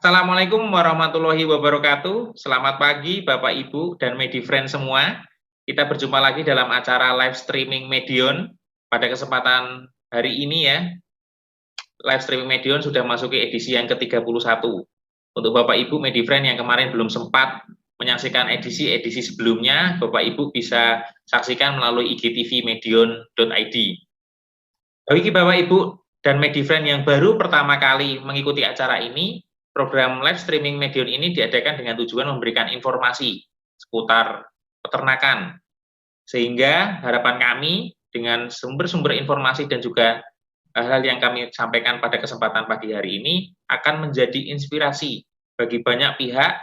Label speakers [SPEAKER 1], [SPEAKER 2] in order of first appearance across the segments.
[SPEAKER 1] Assalamualaikum warahmatullahi wabarakatuh. Selamat pagi Bapak Ibu dan Medifriend semua. Kita berjumpa lagi dalam acara live streaming Medion. Pada kesempatan hari ini ya, live streaming Medion sudah masuki edisi yang ke-31. Untuk Bapak Ibu Medifriend yang kemarin belum sempat menyaksikan edisi-edisi sebelumnya, Bapak Ibu bisa saksikan melalui IGTV medion.id. Bagi Bapak Ibu dan Medifriend yang baru pertama kali mengikuti acara ini, program live streaming Medion ini diadakan dengan tujuan memberikan informasi seputar peternakan. Sehingga harapan kami dengan sumber-sumber informasi dan juga hal-hal yang kami sampaikan pada kesempatan pagi hari ini akan menjadi inspirasi bagi banyak pihak,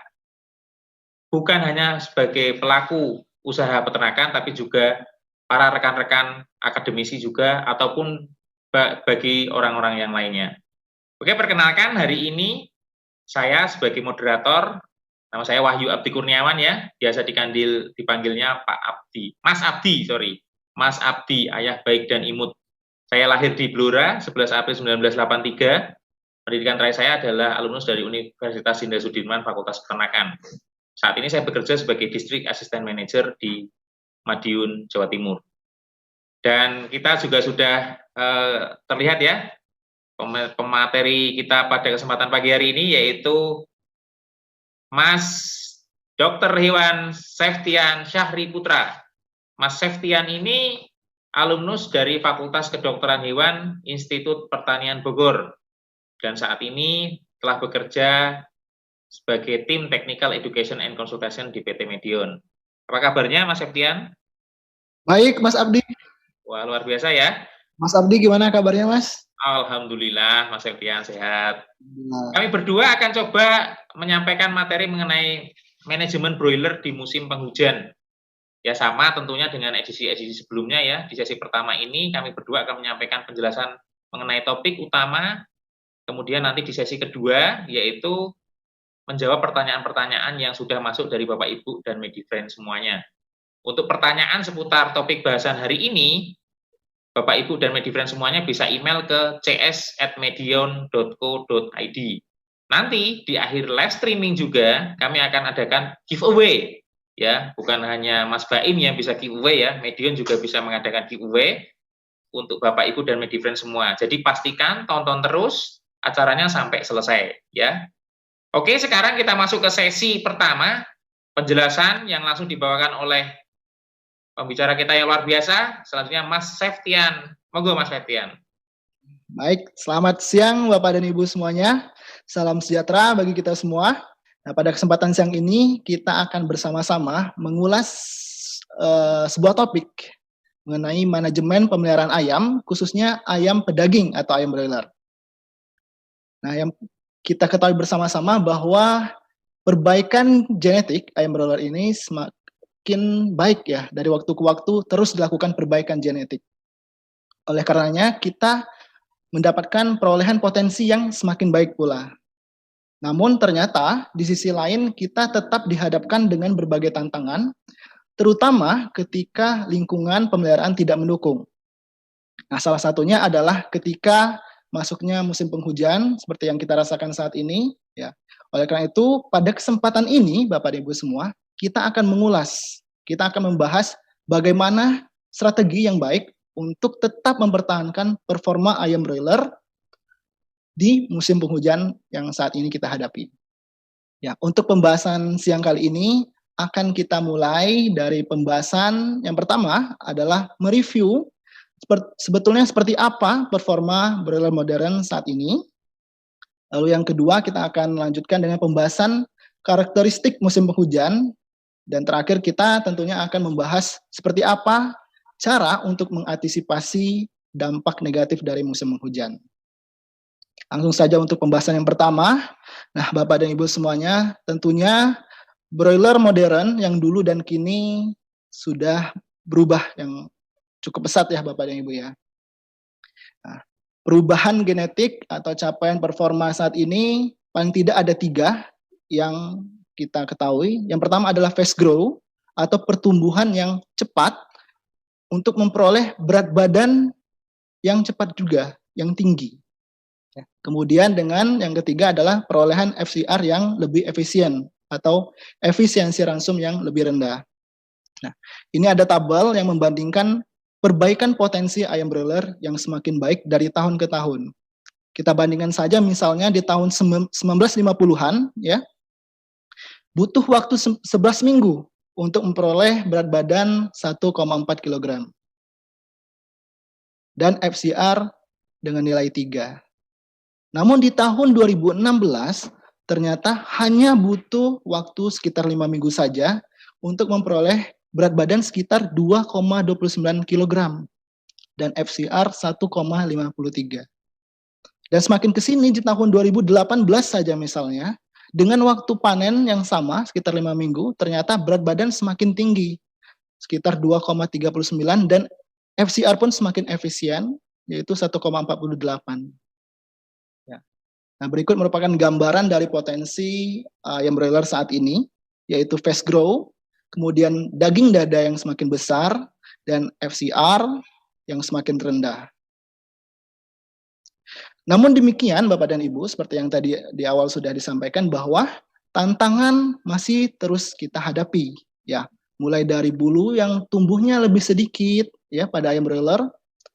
[SPEAKER 1] bukan hanya sebagai pelaku usaha peternakan, tapi juga para rekan-rekan akademisi juga, ataupun bagi orang-orang yang lainnya. Oke, perkenalkan hari ini saya sebagai moderator, nama saya Wahyu Abdi Kurniawan ya, biasa dipanggilnya Pak Abdi, Mas Abdi, ayah baik dan imut. Saya lahir di Blora, 11 April 1983. Pendidikan terakhir saya adalah alumnus dari Universitas Jenderal Sudirman, Fakultas Peternakan. Saat ini saya bekerja sebagai District Assistant Manager di Madiun, Jawa Timur. Dan kita juga sudah terlihat ya, pemateri kita pada kesempatan pagi hari ini yaitu Mas Dr. Hewan Seftian Syahri Putra. Mas Seftian ini alumnus dari Fakultas Kedokteran Hewan Institut Pertanian Bogor dan saat ini telah bekerja sebagai tim Technical Education and Consultation di PT Medion. Apa kabarnya Mas Seftian?
[SPEAKER 2] Baik Mas Abdi.
[SPEAKER 1] Wah, luar biasa ya.
[SPEAKER 2] Mas Abdi gimana kabarnya Mas?
[SPEAKER 1] Alhamdulillah Mas Seftian sehat. Kami berdua akan coba menyampaikan materi mengenai manajemen broiler di musim penghujan. Ya sama tentunya dengan edisi-edisi sebelumnya ya. Di sesi pertama ini kami berdua akan menyampaikan penjelasan mengenai topik utama. Kemudian nanti di sesi kedua yaitu menjawab pertanyaan-pertanyaan yang sudah masuk dari Bapak Ibu dan Medifriend semuanya. Untuk pertanyaan seputar topik bahasan hari ini, Bapak Ibu dan Medifriend semuanya bisa email ke cs@medion.co.id. Nanti di akhir live streaming juga kami akan adakan giveaway. Ya, bukan hanya Mas Baim yang bisa giveaway ya, Medion juga bisa mengadakan giveaway untuk Bapak Ibu dan Medifriend semua. Jadi pastikan tonton terus acaranya sampai selesai ya. Oke, sekarang kita masuk ke sesi pertama, penjelasan yang langsung dibawakan oleh pembicara kita yang luar biasa, selanjutnya Mas Seftian. Monggo Mas Seftian.
[SPEAKER 2] Baik, selamat siang Bapak dan Ibu semuanya. Salam sejahtera bagi kita semua. Nah, pada kesempatan siang ini kita akan bersama-sama mengulas sebuah topik mengenai manajemen pemeliharaan ayam, khususnya ayam pedaging atau ayam broiler. Nah, yang kita ketahui bersama-sama bahwa perbaikan genetik ayam broiler ini semakin baik ya, dari waktu ke waktu terus dilakukan perbaikan genetik. Oleh karenanya kita mendapatkan perolehan potensi yang semakin baik pula. Namun ternyata di sisi lain kita tetap dihadapkan dengan berbagai tantangan, terutama ketika lingkungan pemeliharaan tidak mendukung. Nah, salah satunya adalah ketika masuknya musim penghujan seperti yang kita rasakan saat ini ya. Oleh karena itu, pada kesempatan ini Bapak dan Ibu semua, kita akan membahas bagaimana strategi yang baik untuk tetap mempertahankan performa ayam broiler di musim penghujan yang saat ini kita hadapi. Ya, untuk pembahasan siang kali ini akan kita mulai dari pembahasan yang pertama adalah mereview sebetulnya seperti apa performa broiler modern saat ini. Lalu yang kedua kita akan lanjutkan dengan pembahasan karakteristik musim penghujan. Dan terakhir kita tentunya akan membahas seperti apa cara untuk mengantisipasi dampak negatif dari musim penghujan. Langsung saja untuk pembahasan yang pertama. Nah, Bapak dan Ibu semuanya, tentunya broiler modern yang dulu dan kini sudah berubah yang cukup pesat ya Bapak dan Ibu ya. Nah, perubahan genetik atau capaian performa saat ini paling tidak ada 3 yang kita ketahui. Yang pertama adalah fast grow atau pertumbuhan yang cepat untuk memperoleh berat badan yang cepat juga, yang tinggi. Kemudian dengan yang ketiga adalah perolehan FCR yang lebih efisien atau efisiensi ransum yang lebih rendah. Nah, ini ada tabel yang membandingkan perbaikan potensi ayam broiler yang semakin baik dari tahun ke tahun. Kita bandingkan saja misalnya di tahun 1950-an ya, butuh waktu 11 minggu untuk memperoleh berat badan 1,4 kg dan FCR dengan nilai 3. Namun di tahun 2016 ternyata hanya butuh waktu sekitar 5 minggu saja untuk memperoleh berat badan sekitar 2,29 kg dan FCR 1,53. Dan semakin ke sini di tahun 2018 saja misalnya, dengan waktu panen yang sama sekitar 5 minggu, ternyata berat badan semakin tinggi, sekitar 2,39 dan FCR pun semakin efisien, yaitu 1,48. Nah, berikut merupakan gambaran dari potensi ayam broiler saat ini, yaitu fast grow, kemudian daging dada yang semakin besar, dan FCR yang semakin rendah. Namun demikian, Bapak dan Ibu, seperti yang tadi di awal sudah disampaikan bahwa tantangan masih terus kita hadapi, ya, mulai dari bulu yang tumbuhnya lebih sedikit, ya, pada ayam broiler.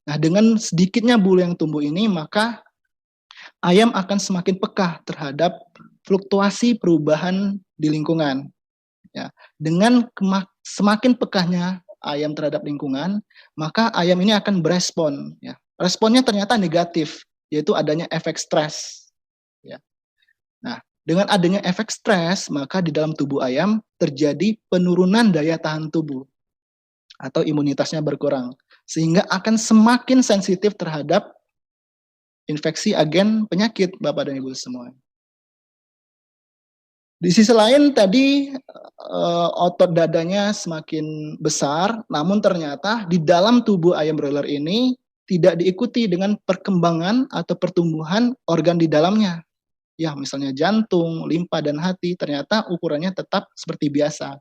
[SPEAKER 2] Nah, dengan sedikitnya bulu yang tumbuh ini, maka ayam akan semakin peka terhadap fluktuasi perubahan di lingkungan. Ya, dengan semakin pekahnya ayam terhadap lingkungan, maka ayam ini akan berespon. Ya. Responnya ternyata negatif, yaitu adanya efek stres. Ya. Nah, dengan adanya efek stres, maka di dalam tubuh ayam terjadi penurunan daya tahan tubuh atau imunitasnya berkurang, sehingga akan semakin sensitif terhadap infeksi agen penyakit, Bapak dan Ibu semua. Di sisi lain tadi otot dadanya semakin besar, namun ternyata di dalam tubuh ayam broiler ini tidak diikuti dengan perkembangan atau pertumbuhan organ di dalamnya. Ya, misalnya jantung, limpa, dan hati, ternyata ukurannya tetap seperti biasa.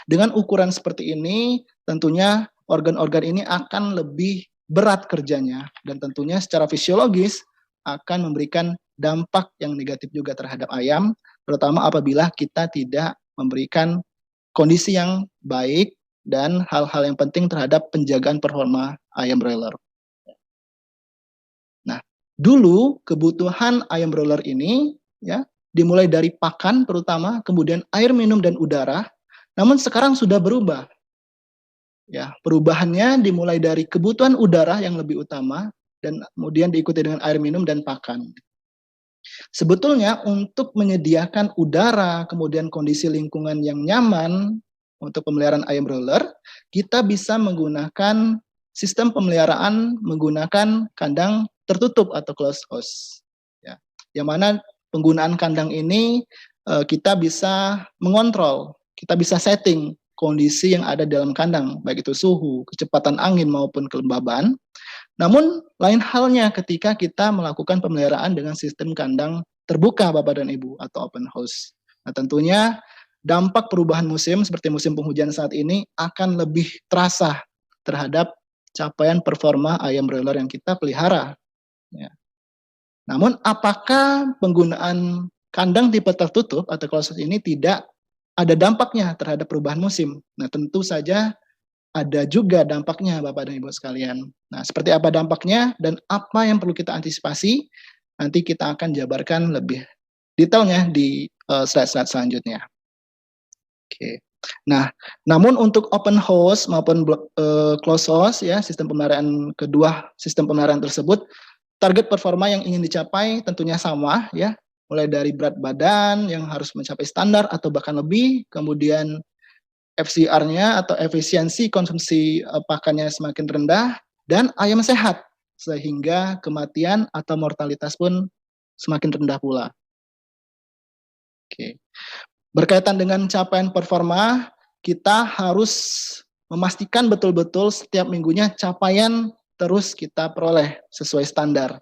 [SPEAKER 2] Dengan ukuran seperti ini, tentunya organ-organ ini akan lebih berat kerjanya, dan tentunya secara fisiologis akan memberikan dampak yang negatif juga terhadap ayam, terutama apabila kita tidak memberikan kondisi yang baik dan hal-hal yang penting terhadap penjagaan performa ayam broiler. Nah, dulu kebutuhan ayam broiler ini ya dimulai dari pakan terutama, kemudian air minum dan udara, namun sekarang sudah berubah. Ya, perubahannya dimulai dari kebutuhan udara yang lebih utama dan kemudian diikuti dengan air minum dan pakan. Sebetulnya untuk menyediakan udara, kemudian kondisi lingkungan yang nyaman untuk pemeliharaan ayam broiler, kita bisa menggunakan sistem pemeliharaan menggunakan kandang tertutup atau closed house. Ya, yang mana penggunaan kandang ini kita bisa mengontrol, kita bisa setting kondisi yang ada dalam kandang, baik itu suhu, kecepatan angin maupun kelembaban. Namun lain halnya ketika kita melakukan pemeliharaan dengan sistem kandang terbuka, Bapak dan Ibu, atau open house. Nah, tentunya dampak perubahan musim seperti musim penghujan saat ini akan lebih terasa terhadap capaian performa ayam broiler yang kita pelihara. Ya. Namun apakah penggunaan kandang tipe tertutup atau closed ini tidak ada dampaknya terhadap perubahan musim? Nah, tentu saja ada juga dampaknya, Bapak dan Ibu sekalian. Nah, seperti apa dampaknya dan apa yang perlu kita antisipasi, nanti kita akan jabarkan lebih detailnya di slide-slide selanjutnya. Oke. Nah, namun untuk open house maupun closed house, ya, sistem pemeliharaan kedua sistem pemeliharaan tersebut, target performa yang ingin dicapai tentunya sama, ya, mulai dari berat badan yang harus mencapai standar atau bahkan lebih, kemudian FCR-nya atau efisiensi konsumsi pakannya semakin rendah, dan ayam sehat, sehingga kematian atau mortalitas pun semakin rendah pula. Oke. Berkaitan dengan capaian performa, kita harus memastikan betul-betul setiap minggunya capaian terus kita peroleh sesuai standar.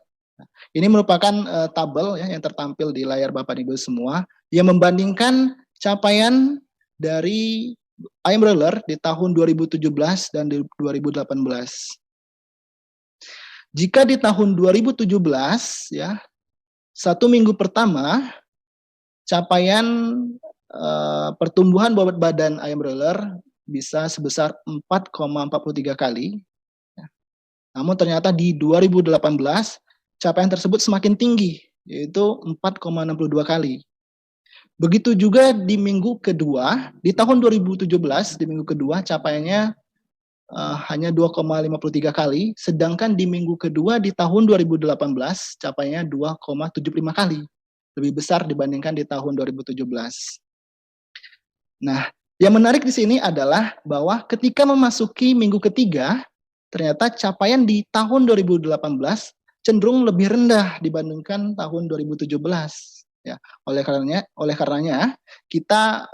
[SPEAKER 2] Ini merupakan tabel ya, yang tertampil di layar Bapak Ibu semua, yang membandingkan capaian dari ayam broiler di tahun 2017 dan 2018. Jika di tahun 2017 ya, 1 minggu pertama, capaian pertumbuhan bobot badan ayam broiler bisa sebesar 4,43 kali. Namun ternyata di 2018, capaian tersebut semakin tinggi, yaitu 4,62 kali. Begitu juga di minggu kedua, di tahun 2017, di minggu kedua capaiannya hanya 2,53 kali, sedangkan di minggu kedua di tahun 2018 capaiannya 2,75 kali. Lebih besar dibandingkan di tahun 2017. Nah, yang menarik di sini adalah bahwa ketika memasuki minggu ketiga, ternyata capaian di tahun 2018 cenderung lebih rendah dibandingkan tahun 2017. Ya, oleh karenanya kita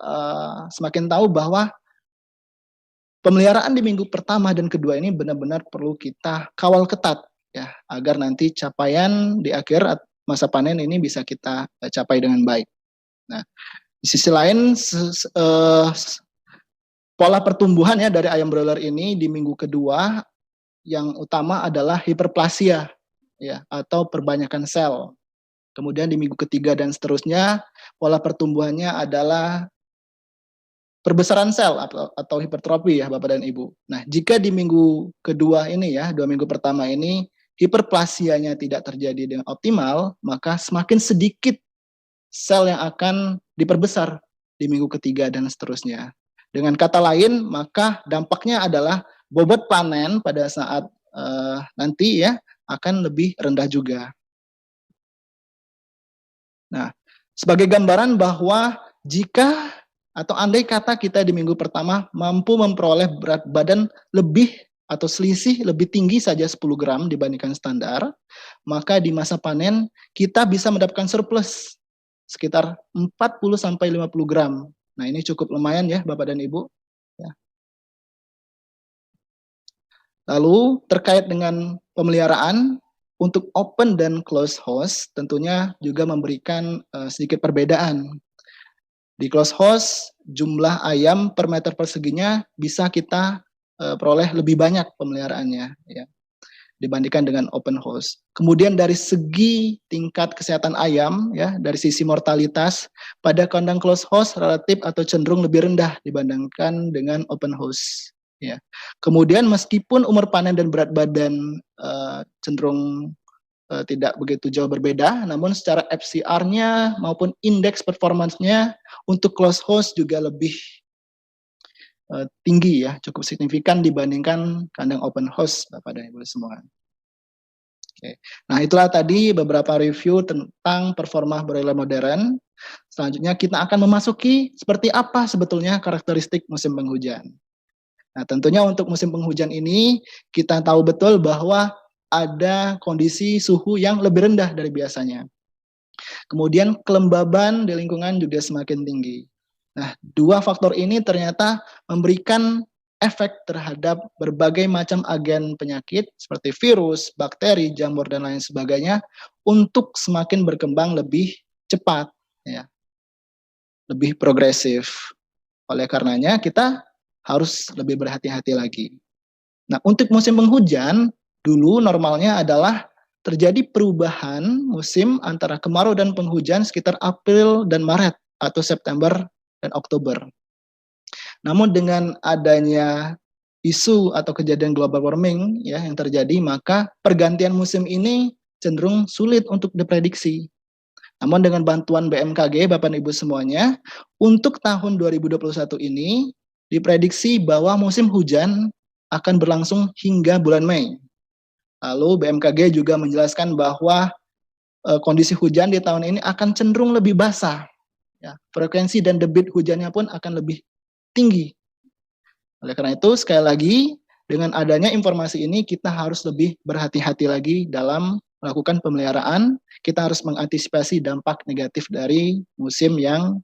[SPEAKER 2] semakin tahu bahwa pemeliharaan di minggu pertama dan kedua ini benar-benar perlu kita kawal ketat ya, agar nanti capaian di akhir masa panen ini bisa kita capai dengan baik. Nah, di sisi lain pola pertumbuhan ya dari ayam broiler ini di minggu kedua yang utama adalah hiperplasia ya, atau perbanyakan sel. Kemudian di minggu ketiga dan seterusnya pola pertumbuhannya adalah perbesaran sel atau hipertrofi ya Bapak dan Ibu. Nah, jika di minggu kedua ini ya, 2 minggu pertama ini hiperplasianya tidak terjadi dengan optimal, maka semakin sedikit sel yang akan diperbesar di minggu ketiga dan seterusnya. Dengan kata lain, maka dampaknya adalah bobot panen pada saat nanti ya akan lebih rendah juga. Nah, sebagai gambaran bahwa jika atau andai kata kita di minggu pertama mampu memperoleh berat badan lebih atau selisih lebih tinggi saja 10 gram dibandingkan standar, maka di masa panen kita bisa mendapatkan surplus sekitar 40-50 gram. Nah, ini cukup lumayan ya Bapak dan Ibu. Ya. Lalu terkait dengan pemeliharaan, untuk open dan close house tentunya juga memberikan sedikit perbedaan. Di close house, jumlah ayam per meter perseginya bisa kita peroleh lebih banyak pemeliharaannya ya, dibandingkan dengan open house. Kemudian dari segi tingkat kesehatan ayam ya, dari sisi mortalitas pada kandang close house relatif atau cenderung lebih rendah dibandingkan dengan open house ya. Kemudian meskipun umur panen dan berat badan cenderung tidak begitu jauh berbeda, namun secara FCR-nya maupun indeks performance-nya untuk close house juga lebih tinggi ya, cukup signifikan dibandingkan kandang open house Bapak dan Ibu semua. Oke. Nah, itulah tadi beberapa review tentang performa broiler modern. Selanjutnya kita akan memasuki seperti apa sebetulnya karakteristik musim penghujan. Nah, tentunya untuk musim penghujan ini kita tahu betul bahwa ada kondisi suhu yang lebih rendah dari biasanya. Kemudian kelembaban di lingkungan juga semakin tinggi. Nah, dua faktor ini ternyata memberikan efek terhadap berbagai macam agen penyakit seperti virus, bakteri, jamur, dan lain sebagainya untuk semakin berkembang lebih cepat, ya, lebih progresif. Oleh karenanya kita harus lebih berhati-hati lagi. Nah, untuk musim penghujan, dulu normalnya adalah terjadi perubahan musim antara kemarau dan penghujan sekitar April dan Maret atau September dan Oktober. Namun dengan adanya isu atau kejadian global warming ya yang terjadi, maka pergantian musim ini cenderung sulit untuk diprediksi. Namun dengan bantuan BMKG, Bapak Ibu semuanya, untuk tahun 2021 ini diprediksi bahwa musim hujan akan berlangsung hingga bulan Mei. Lalu BMKG juga menjelaskan bahwa kondisi hujan di tahun ini akan cenderung lebih basah. Ya, frekuensi dan debit hujannya pun akan lebih tinggi. Oleh karena itu, sekali lagi, dengan adanya informasi ini, kita harus lebih berhati-hati lagi dalam melakukan pemeliharaan. Kita harus mengantisipasi dampak negatif dari musim yang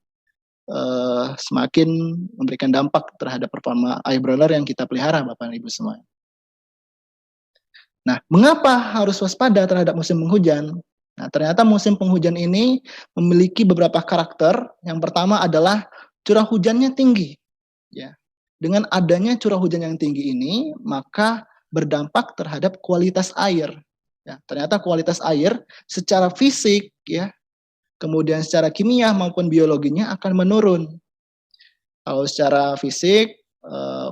[SPEAKER 2] semakin memberikan dampak terhadap performa ayam broiler yang kita pelihara, Bapak dan Ibu semua. Nah, mengapa harus waspada terhadap musim penghujan? Nah, ternyata musim penghujan ini memiliki beberapa karakter. Yang pertama adalah curah hujannya tinggi. Ya. Dengan adanya curah hujan yang tinggi ini, maka berdampak terhadap kualitas air. Ya, ternyata kualitas air secara fisik ya, kemudian secara kimia maupun biologinya akan menurun. Kalau secara fisik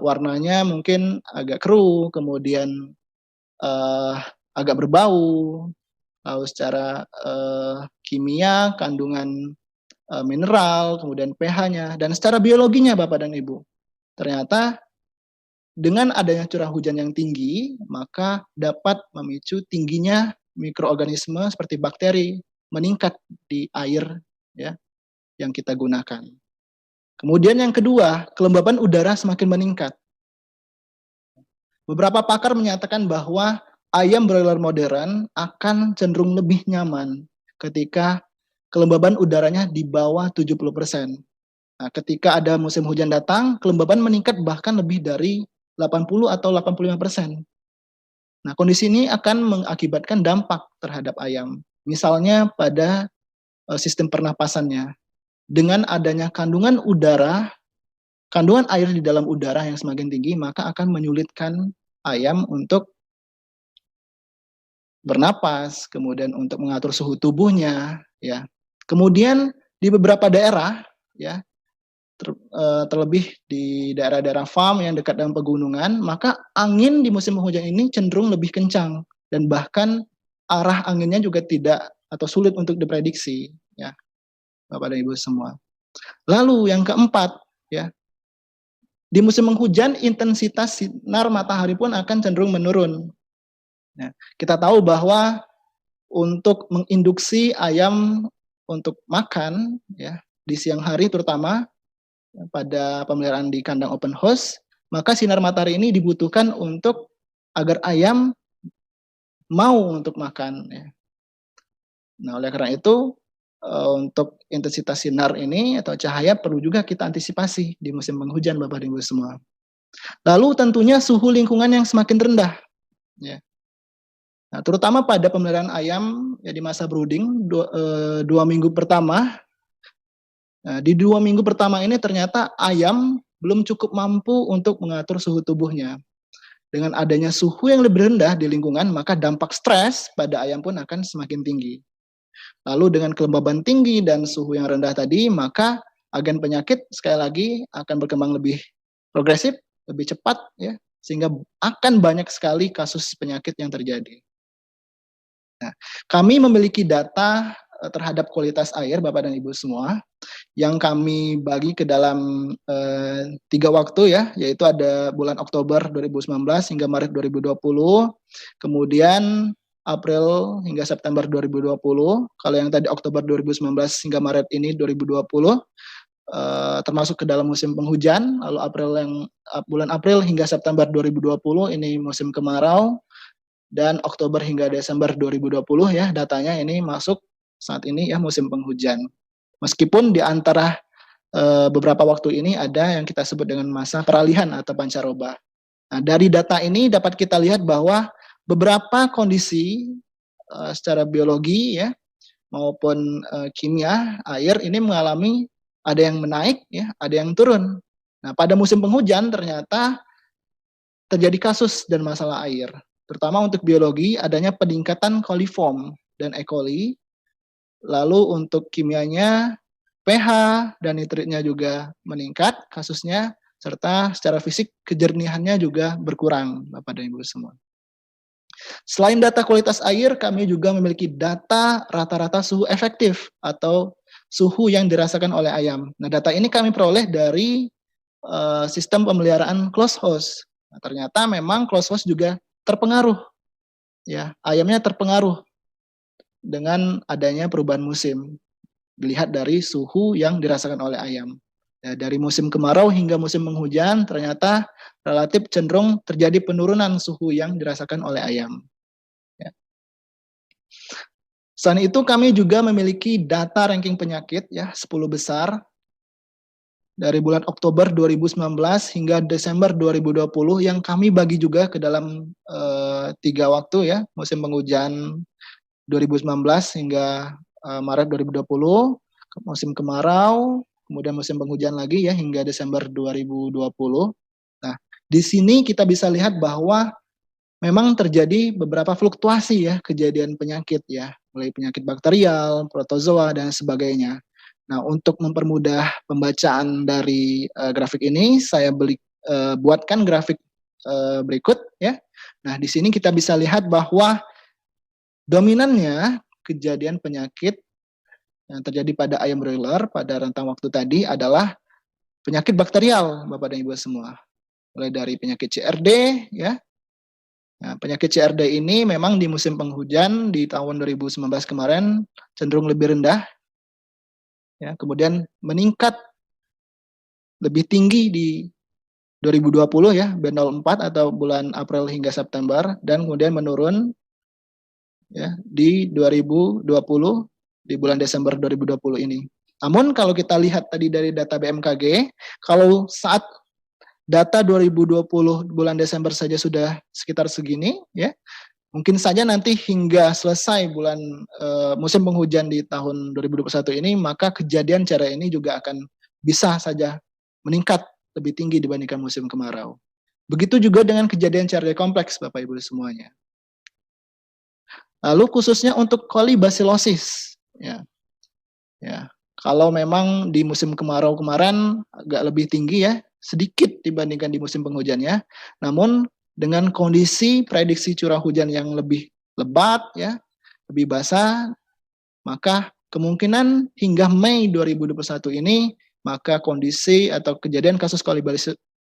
[SPEAKER 2] warnanya mungkin agak keruh, kemudian agak berbau. Lalu secara kimia kandungan mineral, kemudian pH-nya, dan secara biologinya Bapak dan Ibu. Ternyata dengan adanya curah hujan yang tinggi, maka dapat memicu tingginya mikroorganisme seperti bakteri meningkat di air ya yang kita gunakan. Kemudian yang kedua, kelembaban udara semakin meningkat. Beberapa pakar menyatakan bahwa ayam broiler modern akan cenderung lebih nyaman ketika kelembaban udaranya di bawah 70%. Nah, ketika ada musim hujan datang, kelembaban meningkat bahkan lebih dari 80 atau 85%. Nah, kondisi ini akan mengakibatkan dampak terhadap ayam. Misalnya pada sistem pernapasannya. Dengan adanya kandungan air di dalam udara yang semakin tinggi, maka akan menyulitkan ayam untuk bernapas, kemudian untuk mengatur suhu tubuhnya, ya. Kemudian di beberapa daerah, ya, terlebih di daerah-daerah farm yang dekat dengan pegunungan, maka angin di musim hujan ini cenderung lebih kencang dan bahkan arah anginnya juga tidak atau sulit untuk diprediksi, ya, Bapak dan Ibu semua. Lalu yang keempat, ya, di musim penghujan intensitas sinar matahari pun akan cenderung menurun. Nah, kita tahu bahwa untuk menginduksi ayam untuk makan, ya, di siang hari terutama pada pemeliharaan di kandang open house, maka sinar matahari ini dibutuhkan untuk agar ayam mau untuk makan. Ya. Nah, oleh karena itu untuk intensitas sinar ini atau cahaya perlu juga kita antisipasi di musim penghujan, Bapak dan Ibu semua. Lalu tentunya suhu lingkungan yang semakin rendah. Ya. Nah, terutama pada pemeliharaan ayam ya di masa brooding 2 minggu pertama. Nah, di 2 minggu pertama ini ternyata ayam belum cukup mampu untuk mengatur suhu tubuhnya. Dengan adanya suhu yang lebih rendah di lingkungan, maka dampak stres pada ayam pun akan semakin tinggi. Lalu dengan kelembaban tinggi dan suhu yang rendah tadi, maka agen penyakit sekali lagi akan berkembang lebih progresif, lebih cepat, ya, sehingga akan banyak sekali kasus penyakit yang terjadi. Nah, kami memiliki data terhadap kualitas air, Bapak dan Ibu semua, yang kami bagi ke dalam 3 waktu ya, yaitu ada bulan Oktober 2019 hingga Maret 2020, kemudian April hingga September 2020, kalau yang tadi Oktober 2019 hingga Maret ini 2020, termasuk ke dalam musim penghujan, lalu bulan April hingga September 2020 ini musim kemarau, dan Oktober hingga Desember 2020 ya datanya ini masuk saat ini ya musim penghujan. Meskipun di antara beberapa waktu ini ada yang kita sebut dengan masa peralihan atau pancaroba. Nah, dari data ini dapat kita lihat bahwa beberapa kondisi secara biologi ya maupun kimia air ini mengalami ada yang menaik ya, ada yang turun. Nah, pada musim penghujan ternyata terjadi kasus dan masalah air. Terutama untuk biologi adanya peningkatan coliform dan E. coli. Lalu untuk kimianya pH dan nitritnya juga meningkat kasusnya, serta secara fisik kejernihannya juga berkurang, Bapak dan Ibu semua. Selain data kualitas air, kami juga memiliki data rata-rata suhu efektif atau suhu yang dirasakan oleh ayam. Nah, data ini kami peroleh dari sistem pemeliharaan closed house. Nah, ternyata memang closed house juga terpengaruh, ya, ayamnya terpengaruh dengan adanya perubahan musim. Dilihat dari suhu yang dirasakan oleh ayam. Ya, dari musim kemarau hingga musim penghujan, ternyata relatif cenderung terjadi penurunan suhu yang dirasakan oleh ayam. Ya. Selain itu, kami juga memiliki data ranking penyakit, ya, 10 besar, dari bulan Oktober 2019 hingga Desember 2020 yang kami bagi juga ke dalam 3 waktu ya, musim penghujan 2019 hingga Maret 2020, musim kemarau, kemudian musim penghujan lagi ya hingga Desember 2020. Nah, di sini kita bisa lihat bahwa memang terjadi beberapa fluktuasi ya kejadian penyakit ya, mulai penyakit bakterial, protozoa dan sebagainya. Nah, untuk mempermudah pembacaan dari grafik ini, saya buatkan grafik berikut ya. Nah, di sini kita bisa lihat bahwa dominannya kejadian penyakit yang terjadi pada ayam broiler pada rentang waktu tadi adalah penyakit bakterial, Bapak dan Ibu semua. Mulai dari penyakit CRD ya. Nah, penyakit CRD ini memang di musim penghujan di tahun 2019 kemarin cenderung lebih rendah, ya, kemudian meningkat lebih tinggi di 2020 ya, B04 atau bulan April hingga September, dan kemudian menurun ya di 2020 di bulan Desember 2020 ini. Namun kalau kita lihat tadi dari data BMKG, kalau saat data 2020 bulan Desember saja sudah sekitar segini ya. Mungkin saja nanti hingga selesai bulan musim penghujan di tahun 2021 ini, maka kejadian cara ini juga akan bisa saja meningkat lebih tinggi dibandingkan musim kemarau. Begitu juga dengan kejadian CRD kompleks, Bapak Ibu semuanya. Lalu khususnya untuk kolibasilosis, ya, kalau memang di musim kemarau kemarin agak lebih tinggi ya, sedikit dibandingkan di musim penghujannya. Namun dengan kondisi prediksi curah hujan yang lebih lebat ya, lebih basah, maka kemungkinan hingga Mei 2021 ini maka kondisi atau kejadian kasus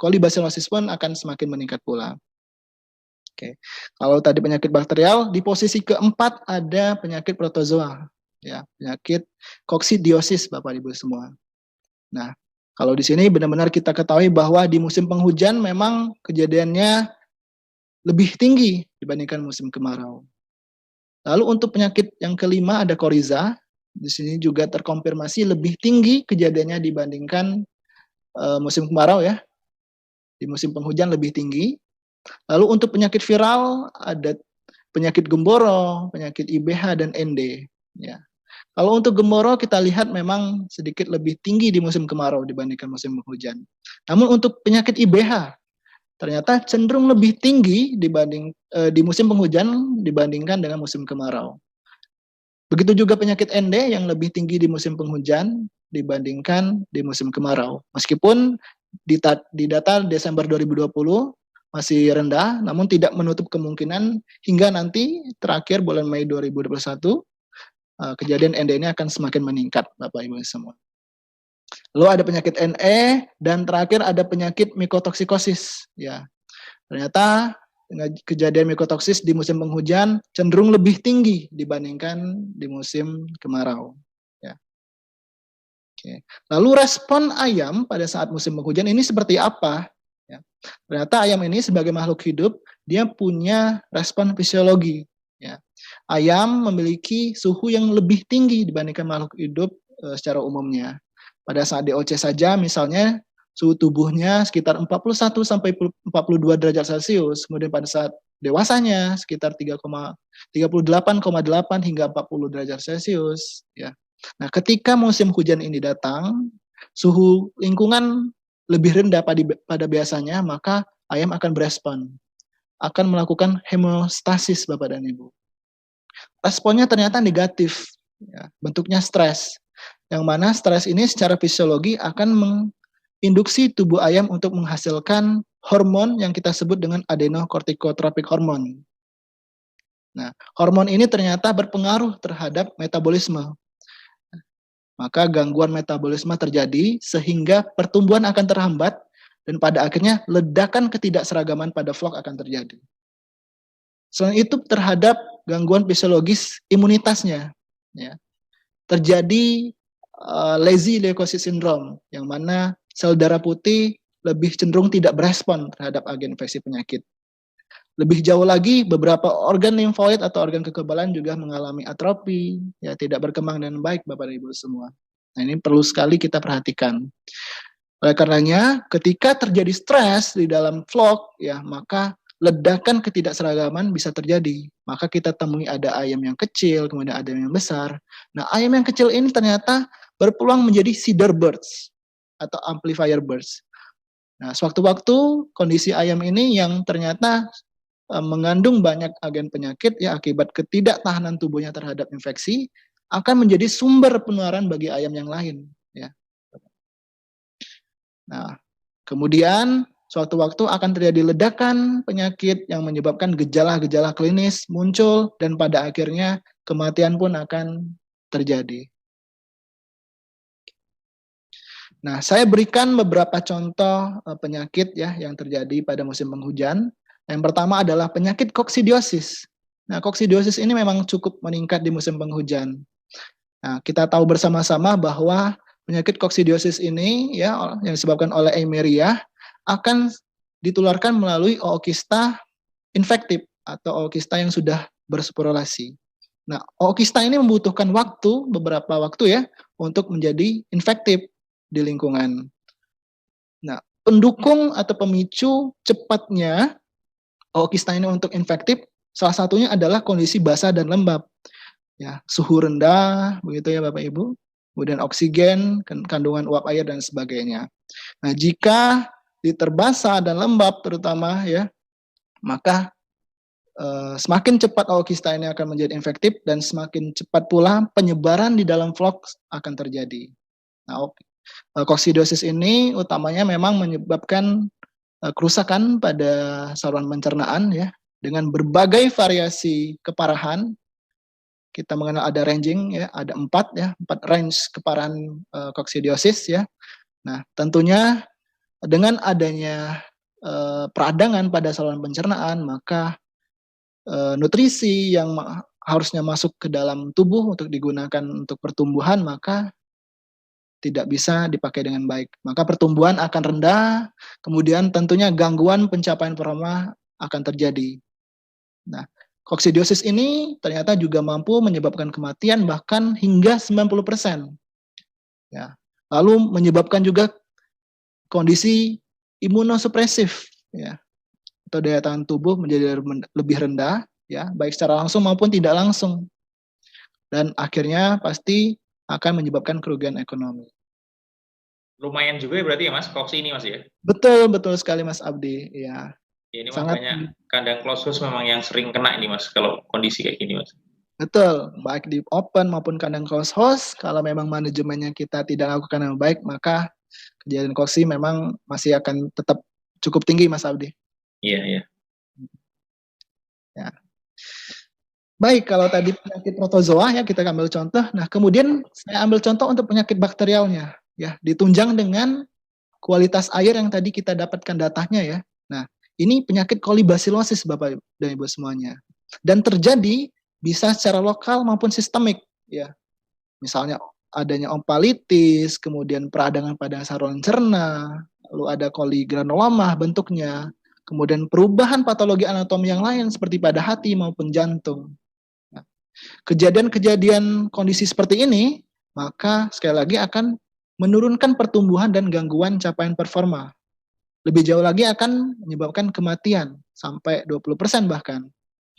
[SPEAKER 2] kolibasilosis pun akan semakin meningkat pula. Oke. Kalau tadi penyakit bakterial, di posisi keempat ada penyakit protozoa, ya, penyakit koksidiosis Bapak Ibu semua. Nah, kalau di sini benar-benar kita ketahui bahwa di musim penghujan memang kejadiannya lebih tinggi dibandingkan musim kemarau. Lalu untuk penyakit yang kelima ada koriza. Di sini juga terkonfirmasi lebih tinggi kejadiannya dibandingkan musim kemarau ya. Di musim penghujan lebih tinggi. Lalu untuk penyakit viral ada penyakit gemboro, penyakit IBH dan ND. Ya. Kalau untuk gemboro kita lihat memang sedikit lebih tinggi di musim kemarau dibandingkan musim penghujan. Namun untuk penyakit IBH ternyata cenderung lebih tinggi di musim penghujan dibandingkan dengan musim kemarau. Begitu juga penyakit ND yang lebih tinggi di musim penghujan dibandingkan di musim kemarau. Meskipun di data Desember 2020 masih rendah, namun tidak menutup kemungkinan hingga nanti terakhir bulan Mei 2021 kejadian ND ini akan semakin meningkat, Bapak Ibu semua. Lalu ada penyakit NE dan terakhir ada penyakit mikotoksikosis. Ya, ternyata kejadian mikotoksis di musim penghujan cenderung lebih tinggi dibandingkan di musim kemarau. Ya. Oke. Lalu respon ayam pada saat musim penghujan ini seperti apa? Ya. Ternyata ayam ini sebagai makhluk hidup dia punya respon fisiologi. Ya. Ayam memiliki suhu yang lebih tinggi dibandingkan makhluk hidup secara umumnya. Pada saat DOC saja misalnya suhu tubuhnya sekitar 41 sampai 42 derajat Celcius. Kemudian pada saat dewasanya sekitar 38,8 hingga 40 derajat Celcius. Ya. Nah, ketika musim hujan ini datang, suhu lingkungan lebih rendah pada biasanya, maka ayam akan berespon, akan melakukan hemostasis, Bapak dan Ibu. Responnya ternyata negatif, ya, bentuknya stres. Yang mana stres ini secara fisiologi akan induksi tubuh ayam untuk menghasilkan hormon yang kita sebut dengan adenokortikotropik hormon. Nah, hormon ini ternyata berpengaruh terhadap metabolisme. Maka gangguan metabolisme terjadi sehingga pertumbuhan akan terhambat dan pada akhirnya ledakan ketidakseragaman pada flok akan terjadi. Selain itu terhadap gangguan fisiologis imunitasnya, ya, terjadi lazy leukocyte syndrome yang mana sel darah putih lebih cenderung tidak berespon terhadap agen infeksi penyakit. Lebih jauh lagi, beberapa organ limfoid atau organ kekebalan juga mengalami atrofi, ya, tidak berkembang dengan baik, Bapak dan Ibu semua. Nah, ini perlu sekali kita perhatikan. Oleh karenanya, ketika terjadi stres di dalam flok, ya, maka ledakan ketidakseragaman bisa terjadi. Maka kita temui ada ayam yang kecil, kemudian ada yang besar. Nah, ayam yang kecil ini ternyata berpeluang menjadi seeder birds atau amplifier birds. Nah, sewaktu-waktu kondisi ayam ini yang ternyata mengandung banyak agen penyakit ya akibat ketidaktahanan tubuhnya terhadap infeksi akan menjadi sumber penularan bagi ayam yang lain ya. Nah, kemudian suatu waktu akan terjadi ledakan penyakit yang menyebabkan gejala-gejala klinis muncul dan pada akhirnya kematian pun akan terjadi. Nah, saya berikan beberapa contoh penyakit ya yang terjadi pada musim penghujan. Yang pertama adalah penyakit koksidiosis. Nah, koksidiosis ini memang cukup meningkat di musim penghujan. Nah, kita tahu bersama-sama bahwa penyakit koksidiosis ini ya yang disebabkan oleh Eimeria akan ditularkan melalui ookista infektif atau ookista yang sudah bersporulasi. Nah, ookista ini membutuhkan beberapa waktu ya untuk menjadi infektif di lingkungan. Nah, pendukung atau pemicu cepatnya ookista ini untuk infektif salah satunya adalah kondisi basah dan lembab. Ya, suhu rendah begitu ya Bapak Ibu. Kemudian oksigen, kandungan uap air dan sebagainya. Nah, jika diterbasah dan lembab terutama ya, maka semakin cepat ookista ini akan menjadi infektif dan semakin cepat pula penyebaran di dalam flok akan terjadi. Nah, koksidiosis ini utamanya memang menyebabkan kerusakan pada saluran pencernaan ya dengan berbagai variasi keparahan. Kita mengenal ada ranging ya, ada 4 range keparahan koksidiosis ya. Nah, tentunya dengan adanya peradangan pada saluran pencernaan, maka nutrisi yang harusnya masuk ke dalam tubuh untuk digunakan untuk pertumbuhan, maka tidak bisa dipakai dengan baik. Maka pertumbuhan akan rendah, kemudian tentunya gangguan pencapaian performa akan terjadi. Nah, koksidiosis ini ternyata juga mampu menyebabkan kematian bahkan hingga 90%. Ya. Lalu menyebabkan juga kondisi imunosupresif ya. Atau daya tahan tubuh menjadi lebih rendah ya, baik secara langsung maupun tidak langsung. Dan akhirnya pasti akan menyebabkan kerugian ekonomi.
[SPEAKER 1] Lumayan juga ya berarti ya Mas, koksi ini Mas ya?
[SPEAKER 2] Betul sekali Mas Abdi. Ya.
[SPEAKER 1] Ya, ini makanya kandang close house memang yang sering kena ini Mas, kalau kondisi kayak gini Mas.
[SPEAKER 2] Betul, baik di open maupun kandang close house, kalau memang manajemennya kita tidak lakukan yang baik, maka kejadian koksi memang masih akan tetap cukup tinggi Mas Abdi.
[SPEAKER 1] Iya.
[SPEAKER 2] Ya. Baik, kalau tadi penyakit protozoa ya kita ambil contoh. Nah, kemudian saya ambil contoh untuk penyakit bakterialnya ya, ditunjang dengan kualitas air yang tadi kita dapatkan datanya ya. Nah, ini penyakit kolibasilosis Bapak dan Ibu semuanya. Dan terjadi bisa secara lokal maupun sistemik ya. Misalnya adanya ompalitis, kemudian peradangan pada saluran cerna, lalu ada koligranuloma bentuknya, kemudian perubahan patologi anatomi yang lain seperti pada hati maupun jantung. Nah, kejadian-kejadian kondisi seperti ini, maka sekali lagi akan menurunkan pertumbuhan dan gangguan capaian performa. Lebih jauh lagi akan menyebabkan kematian, sampai 20% bahkan.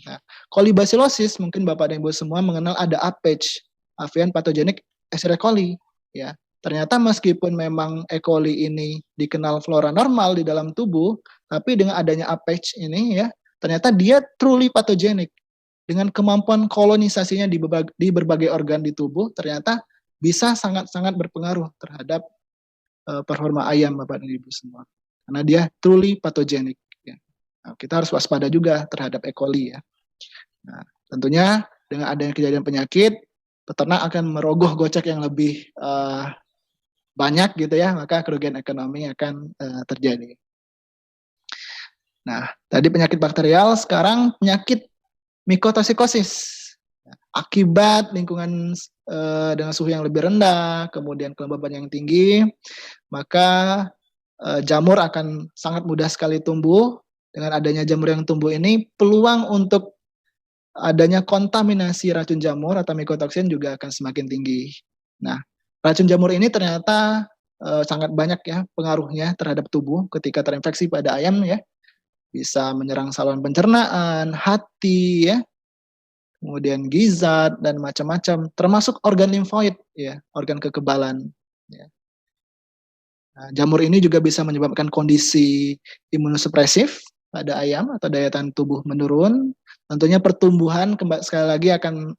[SPEAKER 2] Nah, kolibasilosis, mungkin Bapak dan Ibu semua mengenal ada APH, Avian Pathogenic Escherichia coli. Ya, ternyata meskipun memang E. coli ini dikenal flora normal di dalam tubuh, tapi dengan adanya APH ini ya, ternyata dia truly pathogenic. Dengan kemampuan kolonisasinya di berbagai organ di tubuh, ternyata bisa sangat-sangat berpengaruh terhadap performa ayam Bapak dan Ibu semua. Karena dia truly pathogenic. Ya. Nah, kita harus waspada juga terhadap E. coli ya. Nah, tentunya dengan adanya kejadian penyakit, peternak akan merogoh gocek yang lebih banyak gitu ya, maka kerugian ekonomi akan terjadi. Nah, tadi penyakit bakterial, sekarang penyakit mikotoksikosis. Akibat lingkungan dengan suhu yang lebih rendah, kemudian kelembaban yang tinggi, maka jamur akan sangat mudah sekali tumbuh. Dengan adanya jamur yang tumbuh ini, peluang untuk adanya kontaminasi racun jamur atau mikotoksin juga akan semakin tinggi. Nah, racun jamur ini ternyata sangat banyak ya pengaruhnya terhadap tubuh ketika terinfeksi pada ayam ya. Bisa menyerang saluran pencernaan, hati ya, kemudian gizzard dan macam-macam, termasuk organ limfoid ya, organ kekebalan. Ya. Nah, jamur ini juga bisa menyebabkan kondisi imunosupresif pada ayam atau daya tahan tubuh menurun, tentunya pertumbuhan sekali lagi akan